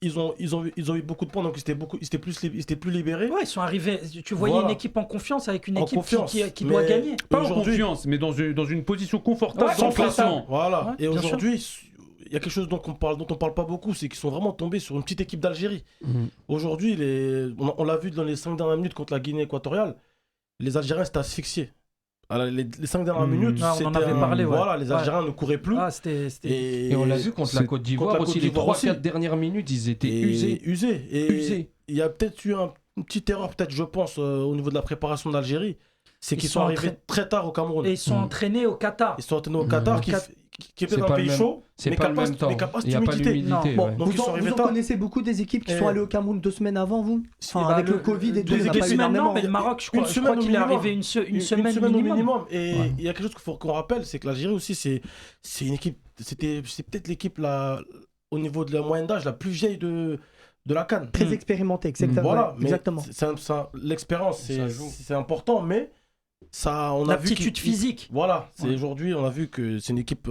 ils ont eu beaucoup de points, donc ils étaient plus libérés. Ouais, ils sont arrivés. Tu voyais une équipe en confiance avec une équipe qui doit gagner. Pas en confiance, mais dans une position confortable dans le classement. Voilà. Et aujourd'hui, il y a quelque chose dont on parle pas beaucoup, c'est qu'ils sont vraiment tombés sur une petite équipe d'Algérie. Aujourd'hui, on l'a vu dans les 5 dernières minutes contre la Guinée équatoriale, les Algériens s'étaient asphyxiés. Alors, les 5 dernières minutes, on en avait parlé. Voilà, les Algériens ne couraient plus. Et on l'a vu contre la Côte d'Ivoire aussi, les 3-4 dernières minutes, ils étaient usés. Et il y a peut-être eu une petite erreur, je pense, au niveau de la préparation de l'Algérie. C'est qu'ils sont arrivés très tard au Cameroun. Et ils sont entraînés au Qatar. Qui est peut-être un pays chaud, mais pas le même temps. Il n'y a pas l'humidité. Vous en connaissez beaucoup des équipes qui sont allées au Cameroun 2 semaines avant vous, avec le Covid et tout. 2 semaines, non, mais le Maroc, je crois qu'il est arrivé une semaine au minimum. Et il y a quelque chose qu'on rappelle, c'est que l'Algérie aussi, c'est une équipe, c'est peut-être l'équipe au niveau de la moyenne d'âge la plus vieille de la CAN. Très expérimentée, exactement. Voilà, exactement. L'expérience, c'est important, mais l'aptitude physique. Voilà, aujourd'hui, on a vu que c'est une équipe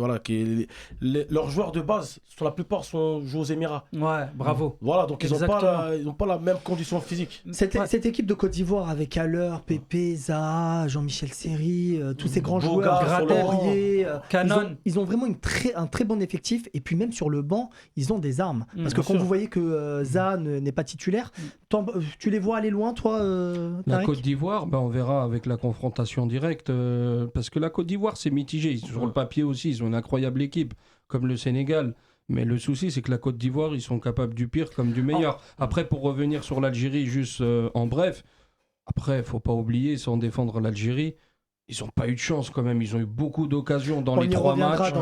leurs joueurs de base, la plupart jouent aux Émirats. Ouais, bravo. Voilà, donc ils n'ont pas la même condition physique. Cette équipe de Côte d'Ivoire avec Haller, Pépé, Zaha, Jean-Michel Seri, tous ces grands joueurs, Gradel, Canon. Ils ont vraiment un très bon effectif, et puis même sur le banc, ils ont des armes. Parce que quand vous voyez que Zaha n'est pas titulaire, tu les vois aller loin, toi, La Côte d'Ivoire, on verra avec la confrontation directe, parce que la Côte d'Ivoire c'est mitigé. Sur le papier aussi, ils ont une incroyable équipe, comme le Sénégal. Mais le souci, c'est que la Côte d'Ivoire, ils sont capables du pire comme du meilleur. Après, pour revenir sur l'Algérie, juste en bref, après, faut pas oublier, sans défendre l'Algérie, ils n'ont pas eu de chance quand même. Ils ont eu beaucoup d'occasions dans les 3 matchs.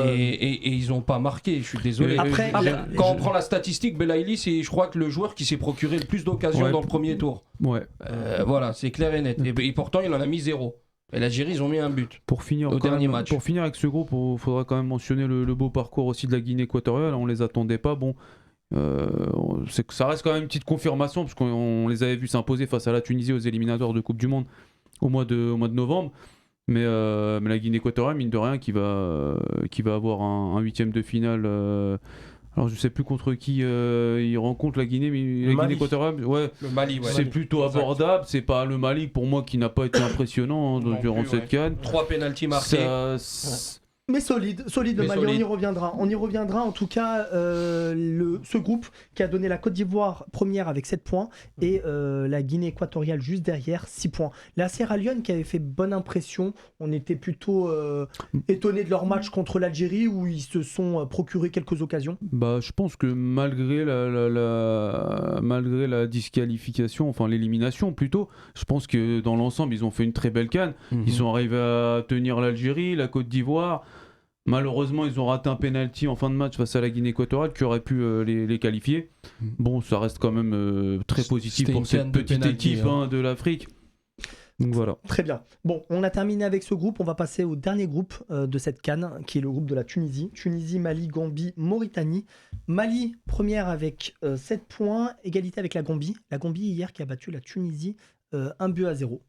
Et ils n'ont pas marqué. Je suis désolé. Après, quand on prend la statistique, Belaïli, c'est, je crois, que le joueur qui s'est procuré le plus d'occasions dans le premier tour. Voilà, c'est clair et net. Et pourtant, il en a mis 0. Et l'Algérie, ils ont mis un but pour finir, au dernier match. Pour finir avec ce groupe, il faudra quand même mentionner le beau parcours aussi de la Guinée équatoriale. On ne les attendait pas. Bon, Ça reste quand même une petite confirmation, parce qu'on les avait vus s'imposer face à la Tunisie aux éliminatoires de Coupe du Monde au mois de novembre. Mais la Guinée équatoriale, mine de rien, qui va avoir un huitième de finale. Alors je sais plus contre qui il rencontre la Guinée, mais la Guinée équatoriale, ouais, Le Mali, ouais. c'est plutôt abordable. C'est pas le Mali pour moi qui n'a pas été impressionnant durant cette CAN. 3 pénaltys marqués. Mais solide le Mali, on y reviendra. En tout cas, ce groupe qui a donné la Côte d'Ivoire première avec 7 points et la Guinée équatoriale juste derrière, 6 points. La Sierra Leone qui avait fait bonne impression, on était plutôt étonnés de leur match contre l'Algérie où ils se sont procuré quelques occasions. Bah, je pense que malgré la disqualification, enfin l'élimination plutôt, je pense que dans l'ensemble, ils ont fait une très belle CAN. Ils sont arrivés à tenir l'Algérie, la Côte d'Ivoire. Malheureusement, ils ont raté un penalty en fin de match face à la Guinée équatoriale qui aurait pu les qualifier. Bon, ça reste quand même très positif pour cette petite équipe de l'Afrique. Donc voilà. Très bien. Bon, on a terminé avec ce groupe. On va passer au dernier groupe de cette CAN, qui est le groupe de la Tunisie. Tunisie, Mali, Gambie, Mauritanie. Mali, première avec 7 points, égalité avec la Gambie. La Gambie, hier, qui a battu la Tunisie 1-0.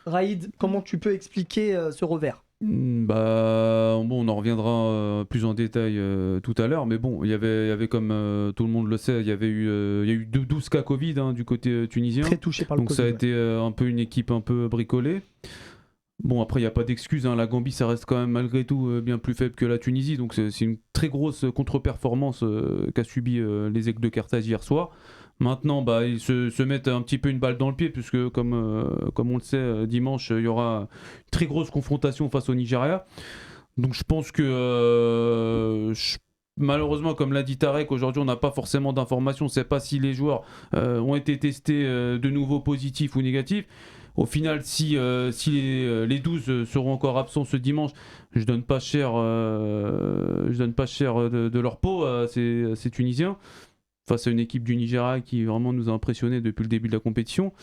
Raïd, comment tu peux expliquer ce revers ? On en reviendra plus en détail tout à l'heure, mais bon, il y avait comme tout le monde le sait, il y a eu 12 cas Covid du côté tunisien. Très touché par le donc Covid. Ça a été un peu une équipe un peu bricolée. Bon, après, il n'y a pas d'excuse, la Gambie, ça reste quand même malgré tout bien plus faible que la Tunisie, donc c'est une très grosse contre-performance qu'a subi les Aigles de Carthage hier soir. Maintenant, ils se mettent un petit peu une balle dans le pied, puisque comme on le sait, dimanche, il y aura une très grosse confrontation face au Nigeria. Donc je pense que malheureusement, comme l'a dit Tarek, aujourd'hui on n'a pas forcément d'informations. On ne sait pas si les joueurs ont été testés de nouveau positifs ou négatifs. Au final, si les 12 seront encore absents ce dimanche, je donne pas cher de leur peau à ces Tunisiens, face à une équipe du Nigeria qui vraiment nous a impressionnés depuis le début de la compétition.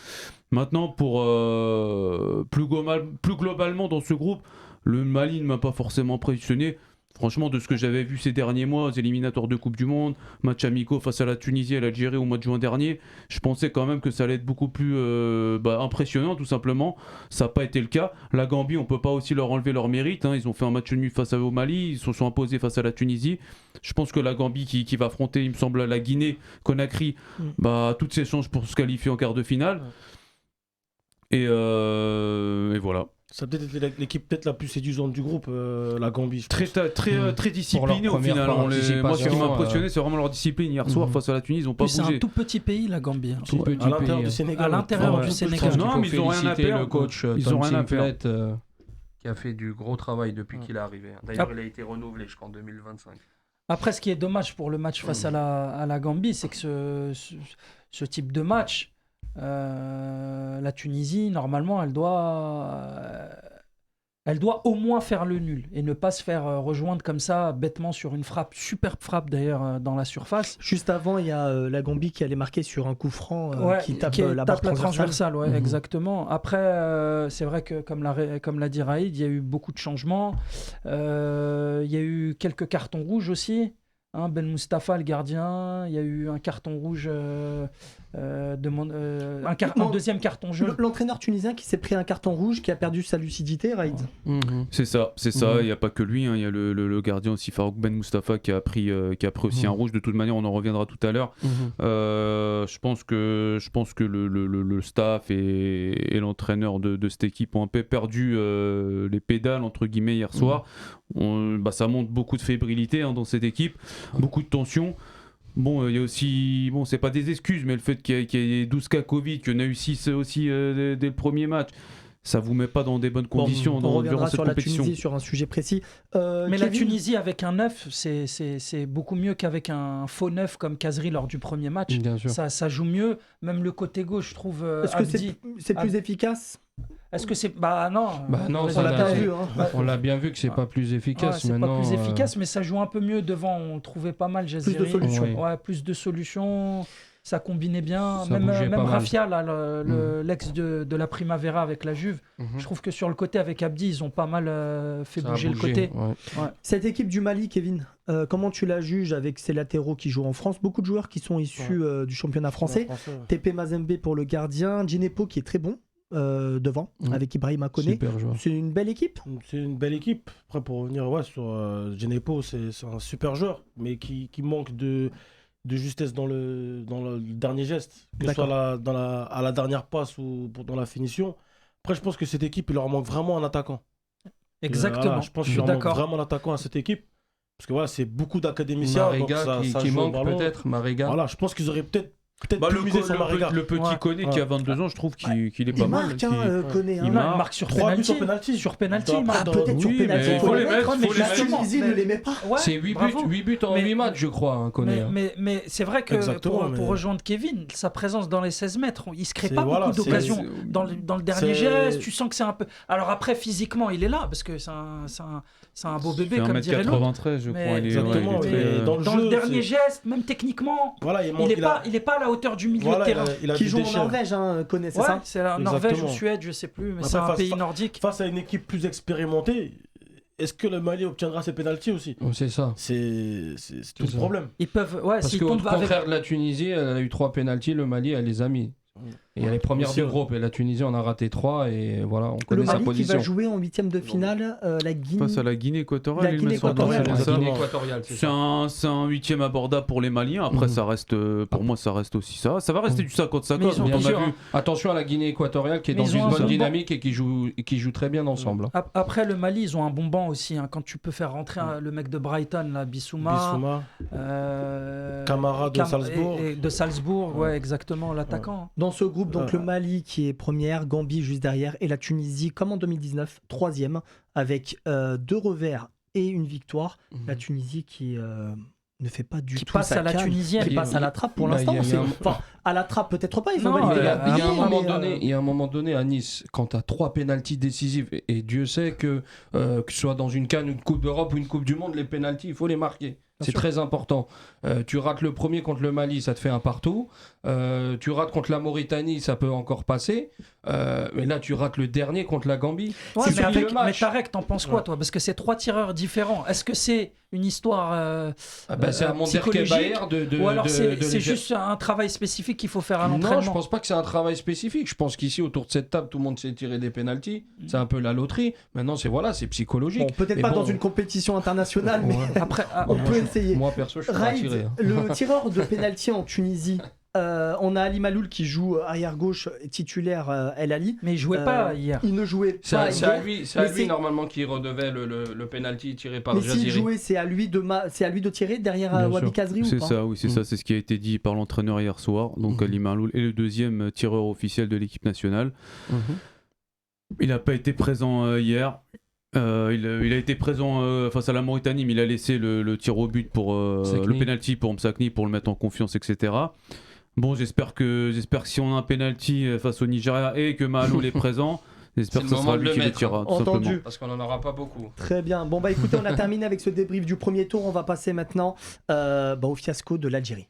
Maintenant, pour plus globalement dans ce groupe, le Mali ne m'a pas forcément impressionné. Franchement, de ce que j'avais vu ces derniers mois aux éliminatoires de Coupe du Monde, match amicaux face à la Tunisie et l'Algérie au mois de juin dernier, je pensais quand même que ça allait être beaucoup plus impressionnant, tout simplement. Ça n'a pas été le cas. La Gambie, on ne peut pas aussi leur enlever leur mérite. Ils ont fait un match nul face au Mali, ils se sont imposés face à la Tunisie. Je pense que la Gambie qui va affronter, il me semble, la Guinée-Conakry, a toutes ses chances pour se qualifier en quart de finale. Et voilà. Ça a peut-être été l'équipe la plus séduisante du groupe, la Gambie. Très disciplinée au final. Moi, ce qui m'a impressionné, c'est vraiment leur discipline. Hier soir, face à la Tunisie, ils n'ont pas bougé. C'est un tout petit pays, la Gambie. À l'intérieur du Sénégal. À l'intérieur du Sénégal. Non, mais ils n'ont rien à perdre. Le coach Tom Simplet, qui a fait du gros travail depuis qu'il est arrivé. D'ailleurs, il a été renouvelé jusqu'en 2025. Après, ce qui est dommage pour le match face à la Gambie, c'est que ce type de match, la Tunisie, normalement, elle doit au moins faire le nul et ne pas se faire rejoindre comme ça bêtement sur une frappe, superbe frappe d'ailleurs dans la surface. Juste avant, il y a la Gambie qui allait marquer sur un coup franc qui tape la barre transversale. Exactement. Après, c'est vrai que comme l'a dit Raïd, il y a eu beaucoup de changements. Il y a eu quelques cartons rouges aussi. Ben Moustapha, le gardien, il y a eu un carton rouge, un deuxième carton jaune. L'entraîneur tunisien qui s'est pris un carton rouge, qui a perdu sa lucidité, Raïd. C'est ça. Il n'y a pas que lui, il y a le gardien aussi, Farouk Ben Moustapha, qui a pris aussi un rouge. De toute manière, on en reviendra tout à l'heure. Je pense que le staff et l'entraîneur de cette équipe ont un peu perdu les pédales, entre guillemets, hier soir. Ça montre beaucoup de fébrilité dans cette équipe, beaucoup de tension. Bon, il y a aussi, c'est pas des excuses, mais le fait qu'il y ait 12 cas Covid, qu'il y en a eu 6 aussi dès le premier match, ça vous met pas dans des bonnes conditions durant cette compétition. On reviendra sur la Tunisie sur un sujet précis. Mais la Tunisie avec un 9, c'est beaucoup mieux qu'avec un faux 9 comme Kazri lors du premier match. Ça joue mieux, même le côté gauche, je trouve. Est-ce que c'est plus efficace ? Est-ce que c'est... non, on l'a bien vu. On l'a bien vu que c'est pas plus efficace. C'est pas plus efficace, mais ça joue un peu mieux devant. On trouvait pas mal Jaziri. Plus de solutions. Plus de solutions. ça combinait bien. Ça Même bougeait pas mal. Rafia, là, l'ex de la Primavera avec la Juve, je trouve que sur le côté avec Abdi, ils ont pas mal fait Ça a bouger le bougé, côté. ouais. Cette équipe du Mali, Kevin, comment tu la juges avec ses latéraux qui jouent en France? Beaucoup de joueurs qui sont issus du championnat français. TP Mazembe pour le gardien, Djinepo qui est très bon devant, avec Ibrahima Koné. Super joueur. C'est une belle équipe. C'est une belle équipe. Après, pour revenir sur Djenepo, c'est un super joueur, mais qui manque de justesse dans le dernier geste, que ce soit à la dernière passe ou dans la finition. Après, je pense que cette équipe, il leur manque vraiment un attaquant. Exactement. Voilà, je pense qu'il leur manque vraiment un attaquant à cette équipe. Parce que voilà, c'est beaucoup d'académiciens. Mariga qui manque peut-être, Mariga. Voilà, je pense qu'ils auraient peut-être le petit Koné qui a 22 ans, je trouve qu'il est pas mal. Koné. Il marque sur 3 buts penalty. sur penalty. il marque. Peut-être sur penalty. Il faut les mettre. La Tunisie ne les met pas. C'est 8 buts en 8 matchs, je crois, Koné. Mais c'est vrai que pour rejoindre Kevin, sa présence dans les 16 mètres, il ne se crée pas beaucoup d'occasions. Dans le dernier geste, tu sens que c'est un peu... Alors après, physiquement, il est là, parce que c'est un beau bébé, comme dirait l'autre. 1m93, je crois. Exactement. Dans le dernier geste, même techniquement, il n'est pas à la hauteur du milieu de terrain. Qui joue en Norvège, Koné, c'est ça? C'est la Norvège ou Suède, je sais plus, mais c'est un pays nordique. Face à une équipe plus expérimentée, est-ce que le Mali obtiendra ses pénaltys aussi? C'est ça. C'est tout le problème. Ils peuvent, parce qu'au contraire de la Tunisie, elle a eu 3 pénaltys, le Mali, elle les a mis. Et il y a les premières du groupe, et la Tunisie en a raté 3, et voilà, on connaît sa position. Le Mali qui va jouer en 8e de finale, la Guinée. Face à la Guinée équatoriale. La Guinée équatoriale. C'est un 8e abordable pour les Maliens. Après, ça reste, pour moi, ça reste aussi ça. Ça va rester du 50-50. Attention à la Guinée équatoriale qui est dans une bonne dynamique et qui joue très bien ensemble. Après, le Mali, ils ont un bon banc aussi. Quand tu peux faire rentrer le mec de Brighton, là, Bissouma. Camara de Salzbourg. De Salzbourg, ouais, exactement, l'attaquant. Dans ce groupe, donc le Mali qui est première, Gambie juste derrière, et la Tunisie, comme en 2019, 3e, avec 2 revers et une victoire. La Tunisie qui ne fait pas du tout passe à la tunisienne, qui passe à la trappe pour l'instant. Enfin, à la trappe peut-être pas. Il y a un moment donné à Nice, quand tu as 3 pénaltys décisifs, et Dieu sait que ce soit dans une CAN, une Coupe d'Europe ou une Coupe du Monde, les pénaltys, il faut les marquer. C'est très important. Tu rates le premier contre le Mali, ça te fait un partout. Tu rates contre la Mauritanie, ça peut encore passer. Mais là, tu rates le dernier contre la Gambie. Ouais, mais Tarek, t'en penses quoi, toi? Parce que c'est 3 tireurs différents. Est-ce que c'est une histoire c'est un psychologique ou alors c'est juste un travail spécifique qu'il faut faire à l'entraînement? Non, je pense pas que c'est un travail spécifique. Je pense qu'ici, autour de cette table, tout le monde sait tirer des pénaltys. C'est un peu la loterie. Maintenant, c'est psychologique. Bon, peut-être pas dans une compétition internationale, mais après, on peut essayer. Moi, perso, je suis pas tiré. Le tireur de pénalty en Tunisie, on a Ali Maloul qui joue arrière-gauche titulaire El Ali. Mais il jouait pas hier. Il ne jouait pas. C'est à lui normalement qui redevait le penalty tiré par Jaziri. Mais s'il jouait, c'est à lui de tirer derrière Wabi Kazri ou pas? C'est ça, oui, c'est ça. C'est ce qui a été dit par l'entraîneur hier soir. Donc Ali Maloul est le 2e tireur officiel de l'équipe nationale. Il n'a pas été présent hier. Il a été présent face à la Mauritanie, mais il a laissé le tir au but pour le penalty pour Msakni pour le mettre en confiance, etc. Bon, j'espère que si on a un penalty face au Nigeria et que Maloul est présent, j'espère que ce sera lui qui le tirera. Entendu. Parce qu'on n'en aura pas beaucoup. Très bien. Bon, bah écoutez, on a terminé avec ce débrief du premier tour. On va passer maintenant au fiasco de l'Algérie.